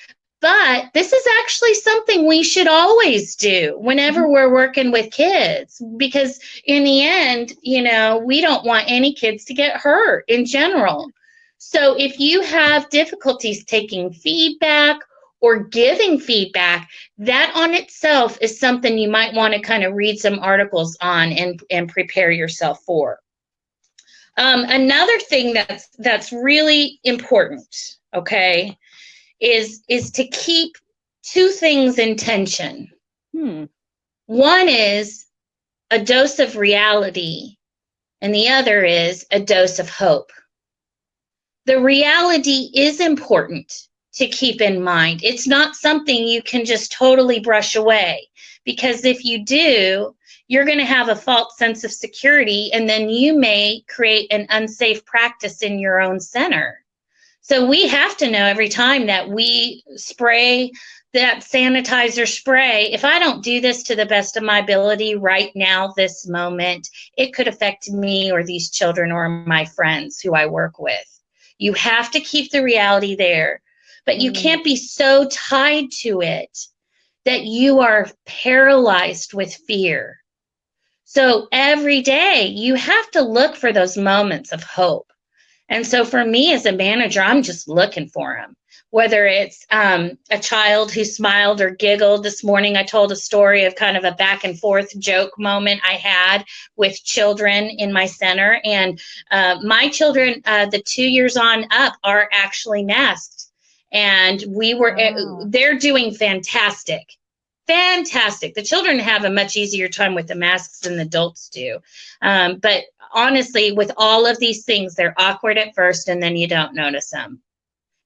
But this is actually something we should always do whenever we're working with kids, because in the end, you know, we don't want any kids to get hurt in general. So if you have difficulties taking feedback or giving feedback, that on itself is something you might want to kind of read some articles on and prepare yourself for. Another thing that's really important, okay, is to keep two things in tension. One is a dose of reality, and the other is a dose of hope. The reality is important to keep in mind. It's not something you can just totally brush away, because if you do, you're going to have a false sense of security, and then you may create an unsafe practice in your own center. So we have to know every time that we spray that sanitizer spray, if I don't do this to the best of my ability right now, this moment, it could affect me or these children or my friends who I work with. You have to keep the reality there, but you can't be so tied to it that you are paralyzed with fear. So every day you have to look for those moments of hope. And so for me as a manager, I'm just looking for them. Whether it's a child who smiled or giggled. This morning I told a story of kind of a back and forth joke moment I had with children in my center. And my children, the 2 years on up, are actually masked. And they're doing fantastic. Fantastic. The children have a much easier time with the masks than the adults do. But honestly, with all of these things, they're awkward at first and then you don't notice them.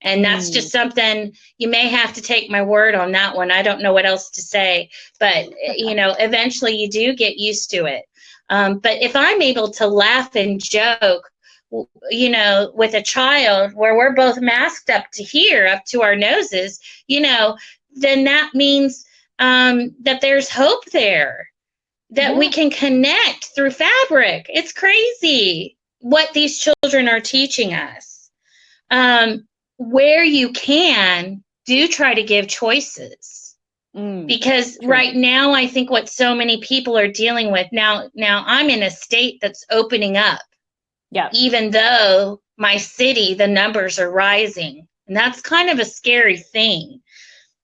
And that's just something, you may have to take my word on that one. I don't know what else to say, but eventually you do get used to it. But if I'm able to laugh and joke, with a child where we're both masked up to here, up to our noses, then that means that there's hope there, that we can connect through fabric. It's crazy what these children are teaching us. Where you can, do try to give choices. Because right now, I think what so many people are dealing with now I'm in a state that's opening up. Yeah. Even though my city, the numbers are rising. And that's kind of a scary thing.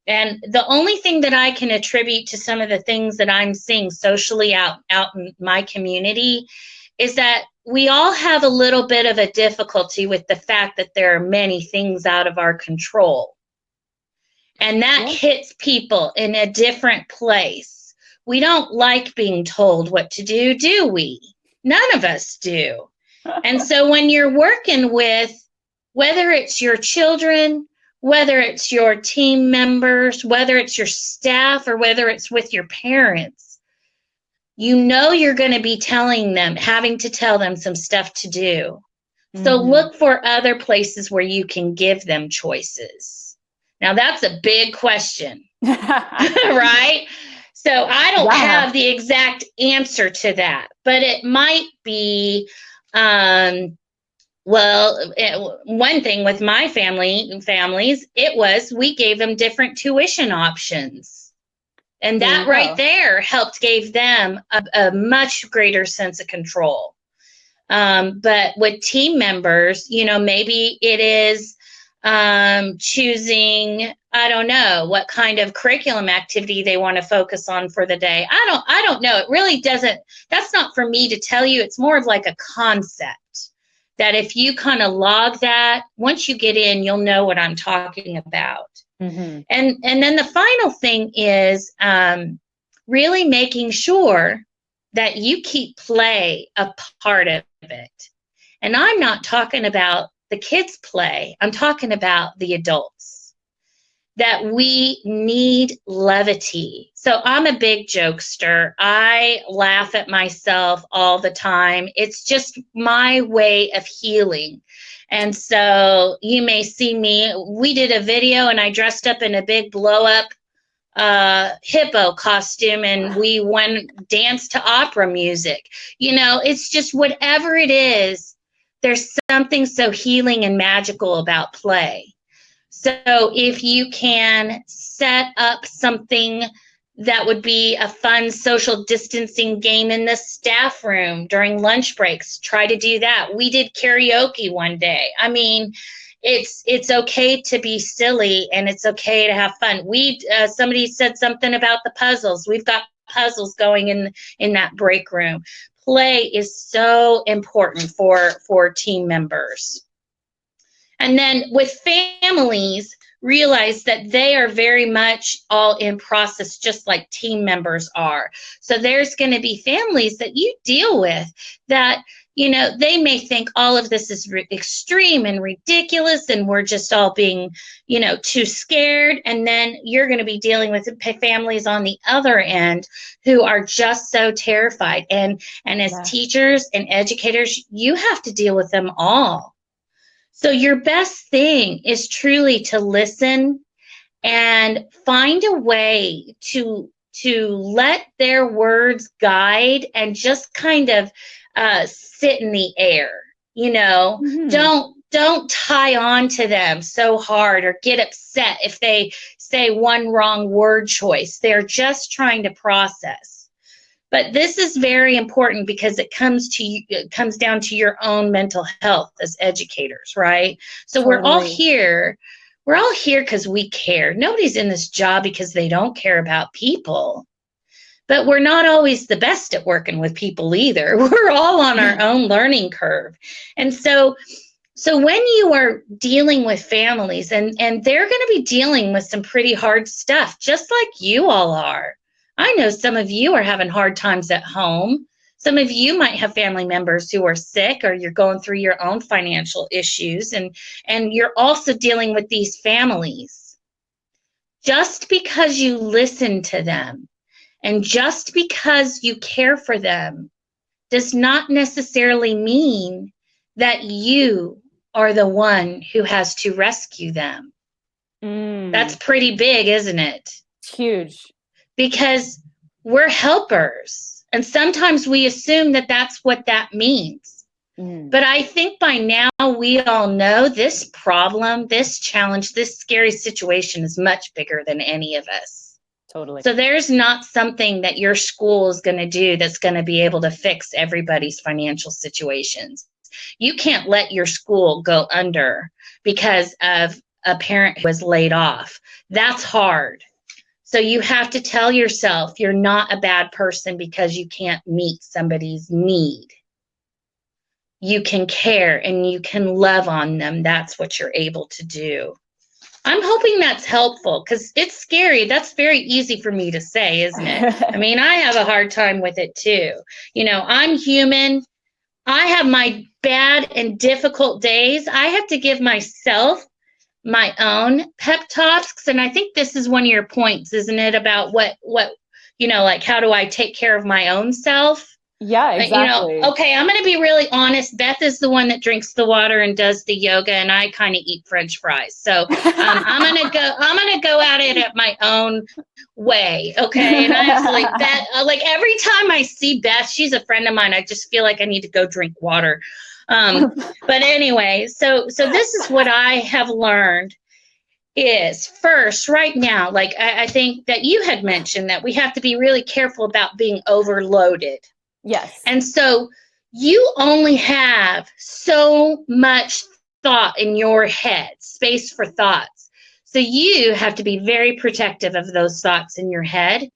And the only thing that I can attribute to some of the things that I'm seeing socially out in my community is that we all have a little bit of a difficulty with the fact that there are many things out of our control. And that hits people in a different place. We don't like being told what to do we? None of us do. And so when you're working with, whether it's your children, whether it's your team members, whether it's your staff, or whether it's with your parents, you're going to be having to tell them some stuff to do. So look for other places where you can give them choices. Now that's a big question, right? So I don't have the exact answer to that, but it might be, one thing with my families, it was we gave them different tuition options. And that right there gave them a much greater sense of control. But with team members, maybe it is choosing, I don't know, what kind of curriculum activity they want to focus on for the day. I don't know. It really doesn't, that's not for me to tell you. It's more of like a concept that if you kind of log that, once you get in, you'll know what I'm talking about. And then the final thing is really making sure that you keep play a part of it. And I'm not talking about the kids' play. I'm talking about the adults. That we need levity. So I'm a big jokester. I laugh at myself all the time. It's just my way of healing. And so you may see me, we did a video and I dressed up in a big blow up hippo costume and we danced to opera music. It's just whatever it is, there's something so healing and magical about play. So if you can set up something that would be a fun social distancing game in the staff room during lunch breaks, try to do that. We did karaoke one day. I mean, it's okay to be silly and it's okay to have fun. Somebody said something about the puzzles. We've got puzzles going in that break room. Play is so important for team members. And then with families, realize that they are very much all in process, just like team members are. So there's going to be families that you deal with that, they may think all of this is extreme and ridiculous and we're just all being, too scared. And then you're going to be dealing with families on the other end who are just so terrified. And as teachers and educators, you have to deal with them all. So your best thing is truly to listen and find a way to let their words guide and just kind of sit in the air. Don't tie on to them so hard or get upset if they say one wrong word choice. They're just trying to process. But this is very important because it comes down to your own mental health as educators, right? So Totally. we're all here because we care. Nobody's in this job because they don't care about people. But we're not always the best at working with people either. We're all on our own learning curve. And so when you are dealing with families, and they're going to be dealing with some pretty hard stuff, just like you all are. I know some of you are having hard times at home. Some of you might have family members who are sick, or you're going through your own financial issues, and you're also dealing with these families. Just because you listen to them and just because you care for them does not necessarily mean that you are the one who has to rescue them. That's pretty big, isn't it? It's huge. Because we're helpers. And sometimes we assume that that's what that means. But I think by now we all know this problem, this challenge, this scary situation is much bigger than any of us. Totally. So there's not something that your school is going to do that's going to be able to fix everybody's financial situations. You can't let your school go under because of a parent who was laid off. That's hard. So you have to tell yourself you're not a bad person because you can't meet somebody's need. You can care and you can love on them. That's what you're able to do. I'm hoping that's helpful because it's scary. That's very easy for me to say, isn't it? I mean, I have a hard time with it too. I'm human. I have my bad and difficult days. I have to give myself my own pep talks. And I think this is one of your points, isn't it? About what, like, how do I take care of my own self? Yeah, exactly. Okay, I'm going to be really honest. Beth is the one that drinks the water and does the yoga, and I kind of eat French fries. So I'm going to go at it at my own way. Okay. And I actually, Beth, like every time I see Beth, she's a friend of mine. I just feel like I need to go drink water. But anyway, so this is what I have learned is first right now, like I think that you had mentioned that we have to be really careful about being overloaded. Yes. And so you only have so much thought in your head, space for thoughts. So you have to be very protective of those thoughts in your head.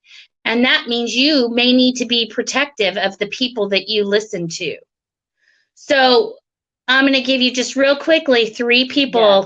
And that means you may need to be protective of the people that you listen to. So I'm going to give you just real quickly 3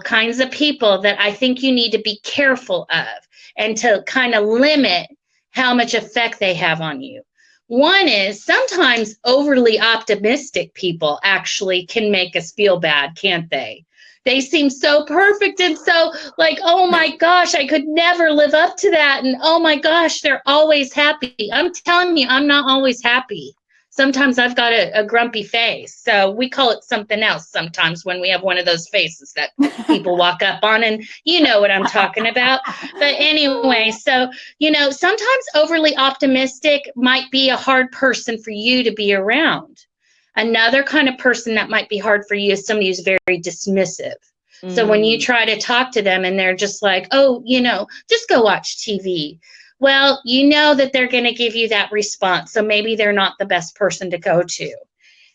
kinds of people that I think you need to be careful of and to kind of limit how much effect they have on you. One is sometimes overly optimistic people actually can make us feel bad, can't they? They seem so perfect and so like, oh my gosh, I could never live up to that. And oh my gosh, they're always happy. I'm telling you, I'm not always happy. Sometimes I've got a grumpy face. So we call it something else sometimes when we have one of those faces that people walk up on, and you know what I'm talking about. But anyway, so, sometimes overly optimistic might be a hard person for you to be around. Another kind of person that might be hard for you is somebody who's very dismissive. So when you try to talk to them and they're just like, oh, just go watch TV. Well, you know that they're going to give you that response. So maybe they're not the best person to go to.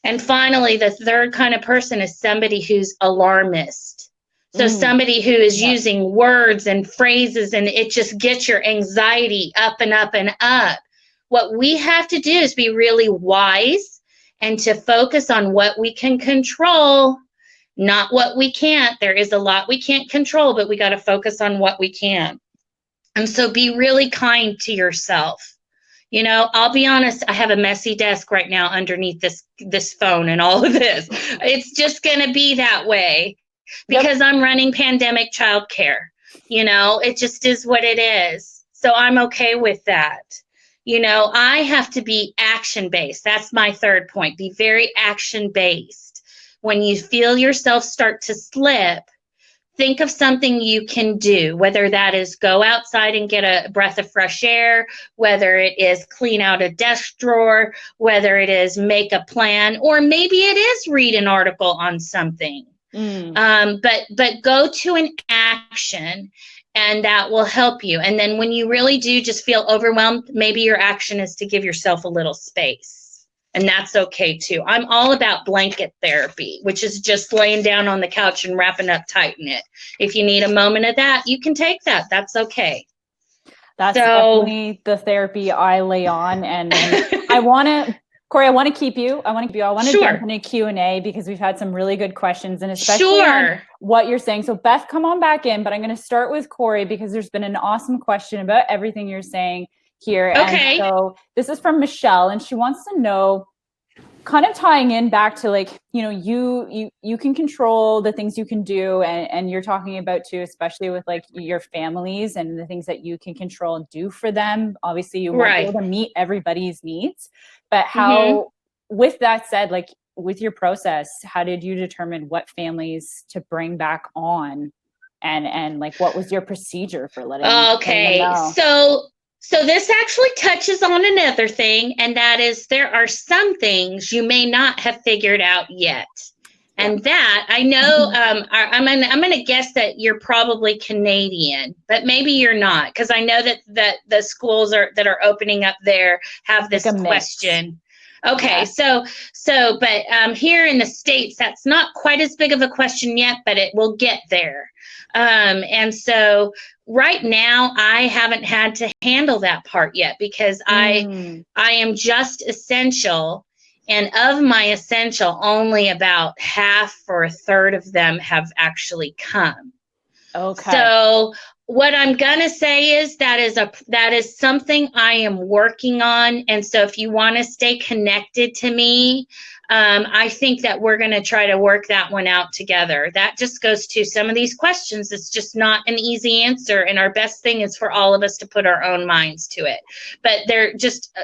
And finally, the third kind of person is somebody who's alarmist. So somebody who is using words and phrases, and it just gets your anxiety up and up and up. What we have to do is be really wise and to focus on what we can control, not what we can't. There is a lot we can't control, but we got to focus on what we can. And so be really kind to yourself. I'll be honest, I have a messy desk right now underneath this phone and all of this. It's just going to be that way because I'm running pandemic childcare. It just is what it is. So I'm okay with that. I have to be action-based. That's my third point. Be very action-based. When you feel yourself start to slip, think of something you can do, whether that is go outside and get a breath of fresh air, whether it is clean out a desk drawer, whether it is make a plan, or maybe it is read an article on something. But go to an action, and that will help you. And then when you really do just feel overwhelmed, maybe your action is to give yourself a little space. And that's okay too. I'm all about blanket therapy, which is just laying down on the couch and wrapping up tight in it. If you need a moment of that, you can take that. That's okay. That's definitely the therapy I lay on. And I want to, Cori, I want to keep you. I want to jump into Q&A because we've had some really good questions, and especially on what you're saying. So Beth, come on back in, but I'm going to start with Cori because there's been an awesome question about everything you're saying here. Okay. And so this is from Michelle, and she wants to know, kind of tying in back to like, you know, you can control the things you can do, and you're talking about too, especially with like your families and the things that you can control and do for them. Obviously you won't be able to meet everybody's needs, but how, with that said, like with your process, how did you determine what families to bring back on, and like what was your procedure for letting them know? So this actually touches on another thing, and that is there are some things you may not have figured out yet. And that I know, I'm gonna guess that you're probably Canadian, but maybe you're not, because I know that the schools that are opening up there have this question. Okay, but here in the States, that's not quite as big of a question yet, but it will get there. And so right now I haven't had to handle that part yet because I am just essential, and of my essential, only about half or a third of them have actually come. Okay. So what I'm gonna say is that is something I am working on. And so if you want to stay connected to me, I think that we're going to try to work that one out together. That just goes to some of these questions. It's just not an easy answer. And our best thing is for all of us to put our own minds to it. But they're just,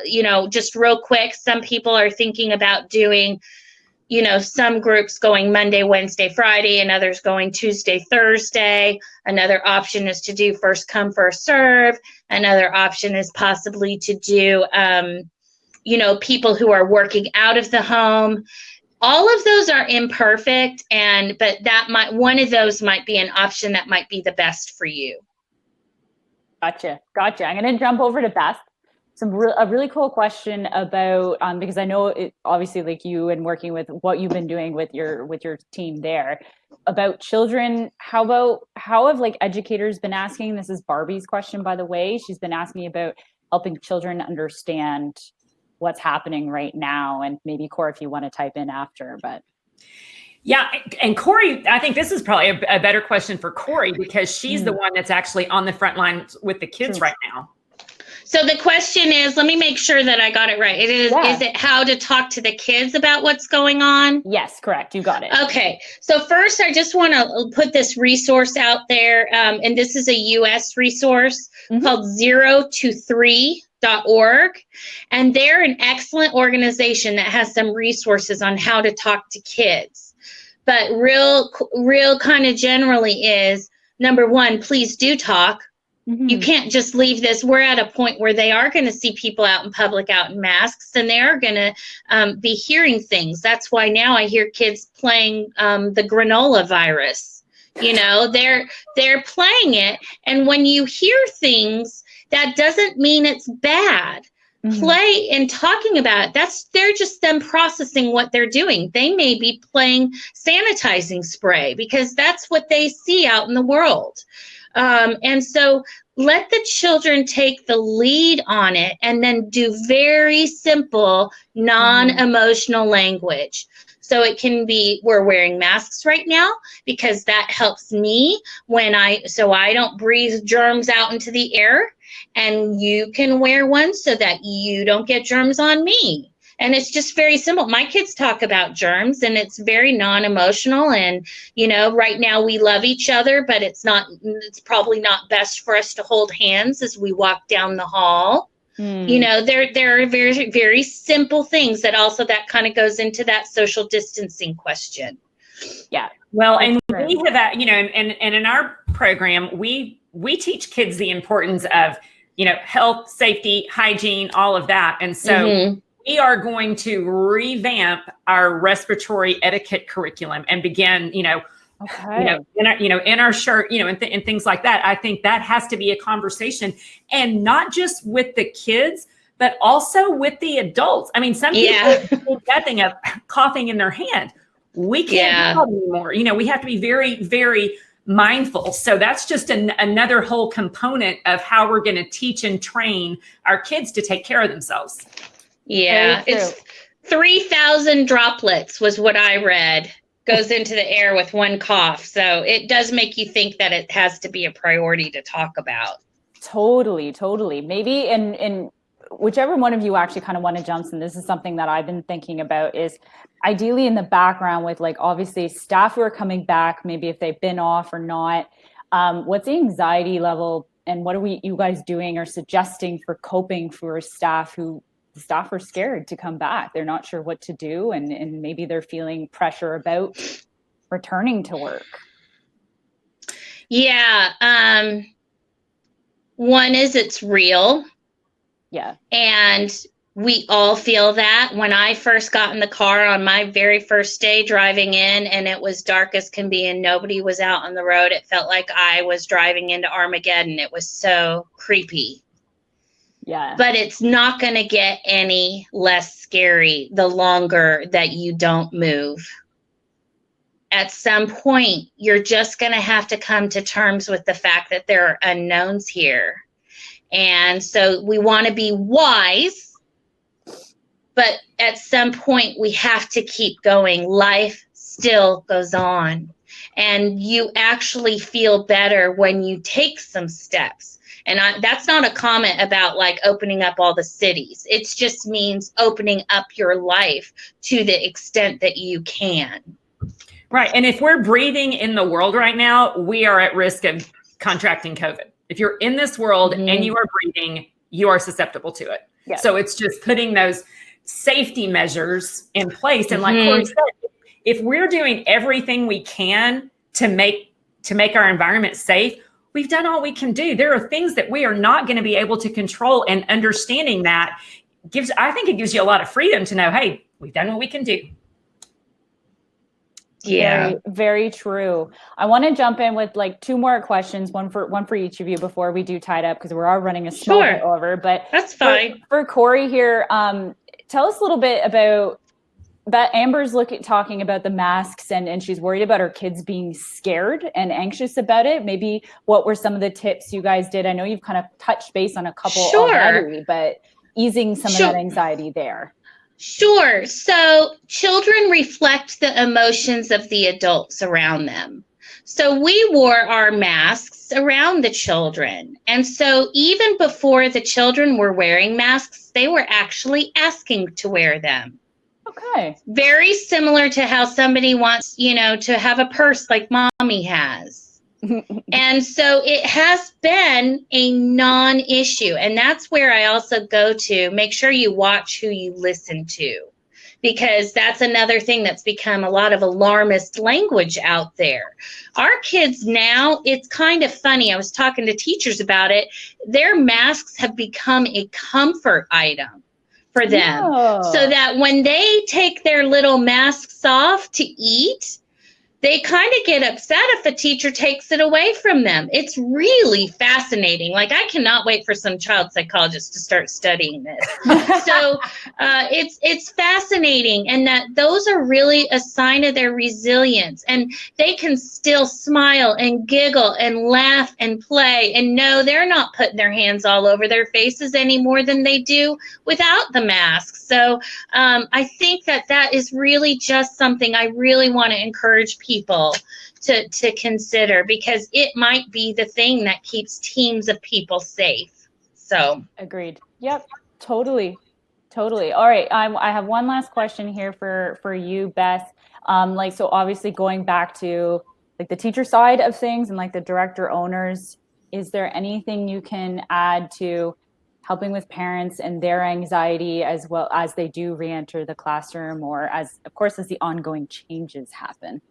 just real quick, some people are thinking about doing, some groups going Monday, Wednesday, Friday, and others going Tuesday, Thursday. Another option is to do first come, first serve. Another option is possibly to do, people who are working out of the home. All of those are imperfect, but one of those might be an option that might be the best for you. Gotcha. I'm going to jump over to Beth. A really cool question about, because I know it obviously like you and working with what you've been doing with your team there about children. How have like educators been asking? This is Barbie's question, by the way. She's been asking about helping children understand what's happening right now, and maybe Cori, if you want to type in after, but. Yeah. And Cori, I think this is probably a better question for Cori because she's the one that's actually on the front lines with the kids right now. So the question is, let me make sure that I got it right. Is it how to talk to the kids about what's going on? Yes, correct. You got it. Okay. So first, I just want to put this resource out there. And this is a U.S. resource called 0to3.org. And they're an excellent organization that has some resources on how to talk to kids. But real kind of generally is, number one, please do talk. You can't just leave this. We're at a point where they are going to see people out in public, out in masks, and they are going to be hearing things. That's why now I hear kids playing the granola virus. They're playing it. And when you hear things, that doesn't mean it's bad. Play and talking about it, they're just them processing what they're doing. They may be playing sanitizing spray because that's what they see out in the world. And so let the children take the lead on it and then do very simple, non-emotional language. So it can be, we're wearing masks right now because that helps me so I don't breathe germs out into the air, and you can wear one so that you don't get germs on me. And it's just very simple. My kids talk about germs, and it's very non-emotional. And, right now we love each other, but it's probably not best for us to hold hands as we walk down the hall. There are very, very simple things that kind of goes into that social distancing question. Yeah. Well, and we have, and in our program, we teach kids the importance of, health, safety, hygiene, all of that. And so we are going to revamp our respiratory etiquette curriculum and begin, in our shirt, and things like that. I think that has to be a conversation, and not just with the kids, but also with the adults. I mean, some people think that thing of coughing in their hand. We can't do that anymore. We have to be very, very mindful. So that's just another whole component of how we're going to teach and train our kids to take care of themselves. Yeah, it's 3,000 droplets was what I read goes into the air with one cough. So it does make you think that it has to be a priority to talk about. Totally. Maybe in whichever one of you actually kind of want to jump in, this is something that I've been thinking about, is ideally in the background with, like, obviously staff who are coming back, maybe if they've been off or not, what's the anxiety level and what are you guys doing or suggesting for coping for staff are scared to come back? They're not sure what to do, and maybe they're feeling pressure about returning to work. Yeah. One is it's real. Yeah. And we all feel that. When I first got in the car on my very first day driving in, and it was dark as can be and nobody was out on the road, it felt like I was driving into Armageddon. It was so creepy. Yeah. But it's not going to get any less scary the longer that you don't move. At some point, you're just going to have to come to terms with the fact that there are unknowns here. And so we want to be wise, but at some point we have to keep going. Life still goes on, and you actually feel better when you take some steps. And that's not a comment about like opening up all the cities. It just means opening up your life to the extent that you can. Right. And if we're breathing in the world right now, we are at risk of contracting COVID. If you're in this world and you are breathing, you are susceptible to it. Yeah. So it's just putting those safety measures in place. And like Cori said, if we're doing everything we can to make our environment safe, we've done all we can do. There are things that we are not going to be able to control, and understanding that I think it gives you a lot of freedom to know, hey, we've done what we can do. Yeah. Very, very true. I want to jump in with like two more questions, one for each of you before we do tie it up, because we are running a small bit over. But that's fine. For Cori here, tell us a little bit about that. Amber's talking about the masks, and she's worried about her kids being scared and anxious about it. Maybe what were some of the tips you guys did? I know you've kind of touched base on a couple already, but easing some of that anxiety there. Sure. So children reflect the emotions of the adults around them. So we wore our masks around the children. And so even before the children were wearing masks, they were actually asking to wear them. Okay. Very similar to how somebody wants, to have a purse like mommy has. And so it has been a non-issue. And that's where I also go to make sure you watch who you listen to, because that's another thing that's become a lot of alarmist language out there. Our kids now, it's kind of funny. I was talking to teachers about it. Their masks have become a comfort item for them. So that when they take their little masks off to eat, they kind of get upset if a teacher takes it away from them. It's really fascinating. Like, I cannot wait for some child psychologists to start studying this. So it's fascinating, and that those are really a sign of their resilience. And they can still smile and giggle and laugh and play, and no, they're not putting their hands all over their faces any more than they do without the mask. So I think that is really just something I really want to encourage people to consider, because it might be the thing that keeps teams of people safe. So agreed. Yep. Totally. All right. I have one last question here for you, Beth. So obviously going back to like the teacher side of things and like the director owners, is there anything you can add to helping with parents and their anxiety as well as they do re-enter the classroom, or as the ongoing changes happen?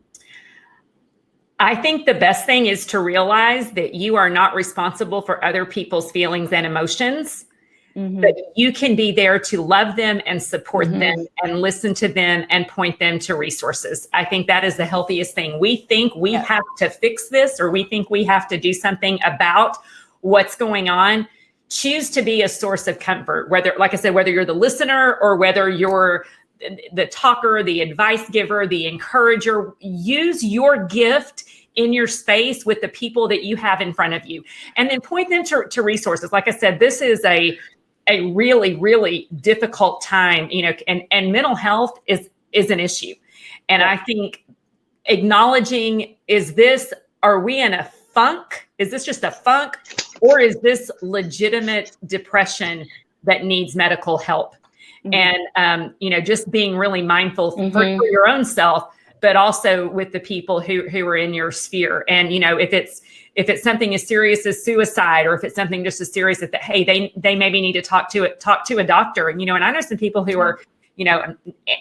I think the best thing is to realize that you are not responsible for other people's feelings and emotions, but you can be there to love them and support them and listen to them and point them to resources. I think that is the healthiest thing. We think we have to fix this, or we think we have to do something about what's going on. Choose to be a source of comfort, whether, like I said, whether you're the listener or whether you're the talker, the advice giver, the encourager. Use your gift in your space with the people that you have in front of you, and then point them to resources. Like I said, this is a really, really difficult time, and mental health is an issue. And I think acknowledging, are we in a funk? Is this just a funk, or is this legitimate depression that needs medical help? And, just being really mindful for your own self, but also with the people who are in your sphere. And, if it's something as serious as suicide, or if it's something just as serious that, hey, they maybe need to talk to a doctor. And, and I know some people who are,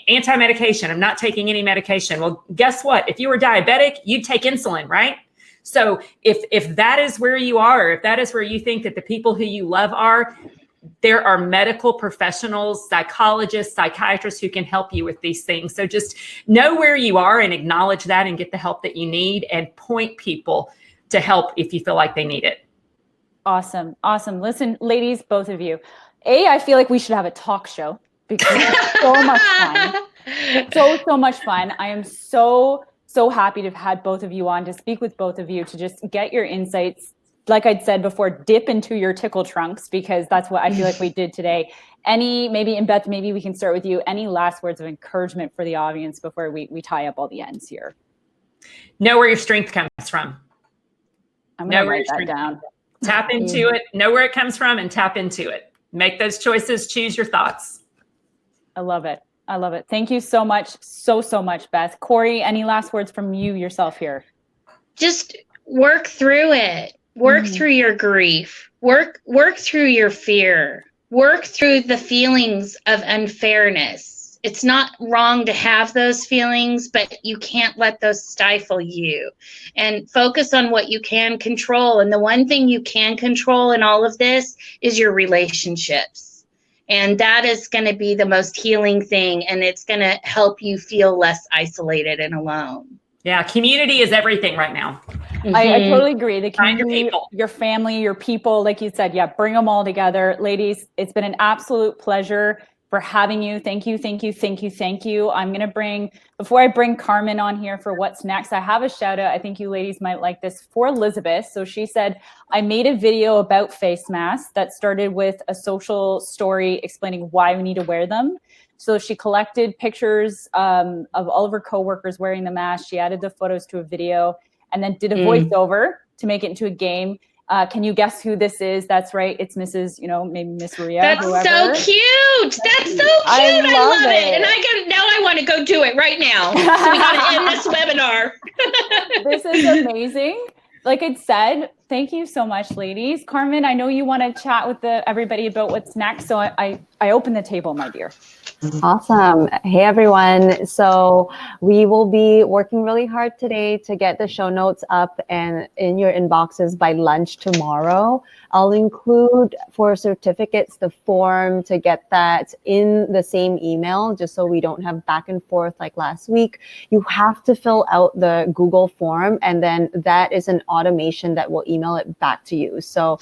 anti-medication. I'm not taking any medication. Well, guess what? If you were diabetic, you'd take insulin, right? So if that is where you are, if that is where you think that the people who you love are, there are medical professionals, psychologists, psychiatrists who can help you with these things. So just know where you are and acknowledge that and get the help that you need, and point people to help if you feel like they need it. Awesome. Listen, ladies, both of you, I feel like we should have a talk show, because it's so much fun. So much fun. I am so happy to have had both of you on, to speak with both of you, to just get your insights. Like I'd said before, dip into your tickle trunks, because that's what I feel like we did today. Beth, maybe we can start with you. Any last words of encouragement for the audience before we tie up all the ends here? Know where your strength comes from. I'm going to write that down. Tap into it. Know where it comes from and tap into it. Make those choices. Choose your thoughts. I love it. Thank you so much. So much, Beth. Cori, any last words from you yourself here? Just work through it. Work through your grief. Work through your fear. Work through the feelings of unfairness. It's not wrong to have those feelings, but you can't let those stifle you. And focus on what you can control. And the one thing you can control in all of this is your relationships. And that is going to be the most healing thing. And it's going to help you feel less isolated and alone. Yeah, community is everything right now. I totally agree. The Find community, your people. your family, your people, like you said, bring them all together. Ladies, it's been an absolute pleasure for having you. Thank you. I'm going to before I bring Carmen on here for what's next, I have a shout out. I think you ladies might like this, for Elizabeth. So she said, I made a video about face masks that started with a social story explaining why we need to wear them. So she collected pictures of all of her coworkers wearing the mask. She added the photos to a video and then did a voiceover to make it into a game. Can you guess who this is? That's right. It's Mrs., maybe Miss Maria. That's whoever. So cute. That's so cute. I love it. And now I want to go do it right now. So we got to end this webinar. This is amazing. Like I said, thank you so much, ladies. Carmen, I know you want to chat with everybody about what's next. So I open the table, my dear. Awesome. Hey, everyone. So we will be working really hard today to get the show notes up and in your inboxes by lunch tomorrow. I'll include for certificates the form to get that in the same email, just so we don't have back and forth like last week. You have to fill out the Google form, and then that is an automation that will email it back to you. So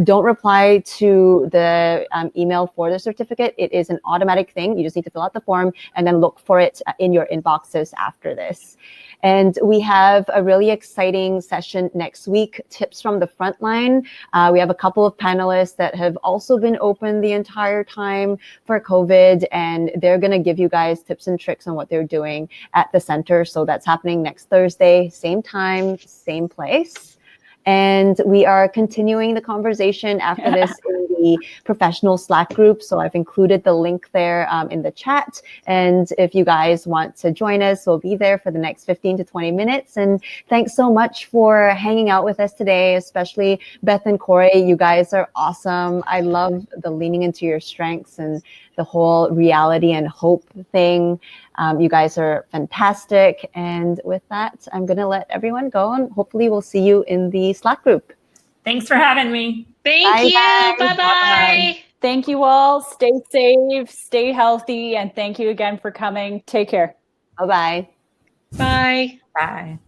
don't reply to the email for the certificate. It is an automatic thing. You just need to fill out the form and then look for it in your inboxes after this. And we have a really exciting session next week, Tips from the Frontline. We have a couple of panelists that have also been open the entire time for COVID, and they're going to give you guys tips and tricks on what they're doing at the center. So that's happening next Thursday, same time, same place. And we are continuing the conversation after this in the professional Slack group. So I've included the link there in the chat. And if you guys want to join us, we'll be there for the next 15 to 20 minutes. And thanks so much for hanging out with us today, especially Beth and Cori. You guys are awesome. I love the leaning into your strengths and the whole reality and hope thing. You guys are fantastic. And with that, I'm going to let everyone go, and hopefully we'll see you in the Slack group. Thanks for having me. Thank you. Bye. Bye-bye. Thank you all. Stay safe, stay healthy, and thank you again for coming. Take care. Bye-bye. Bye. Bye.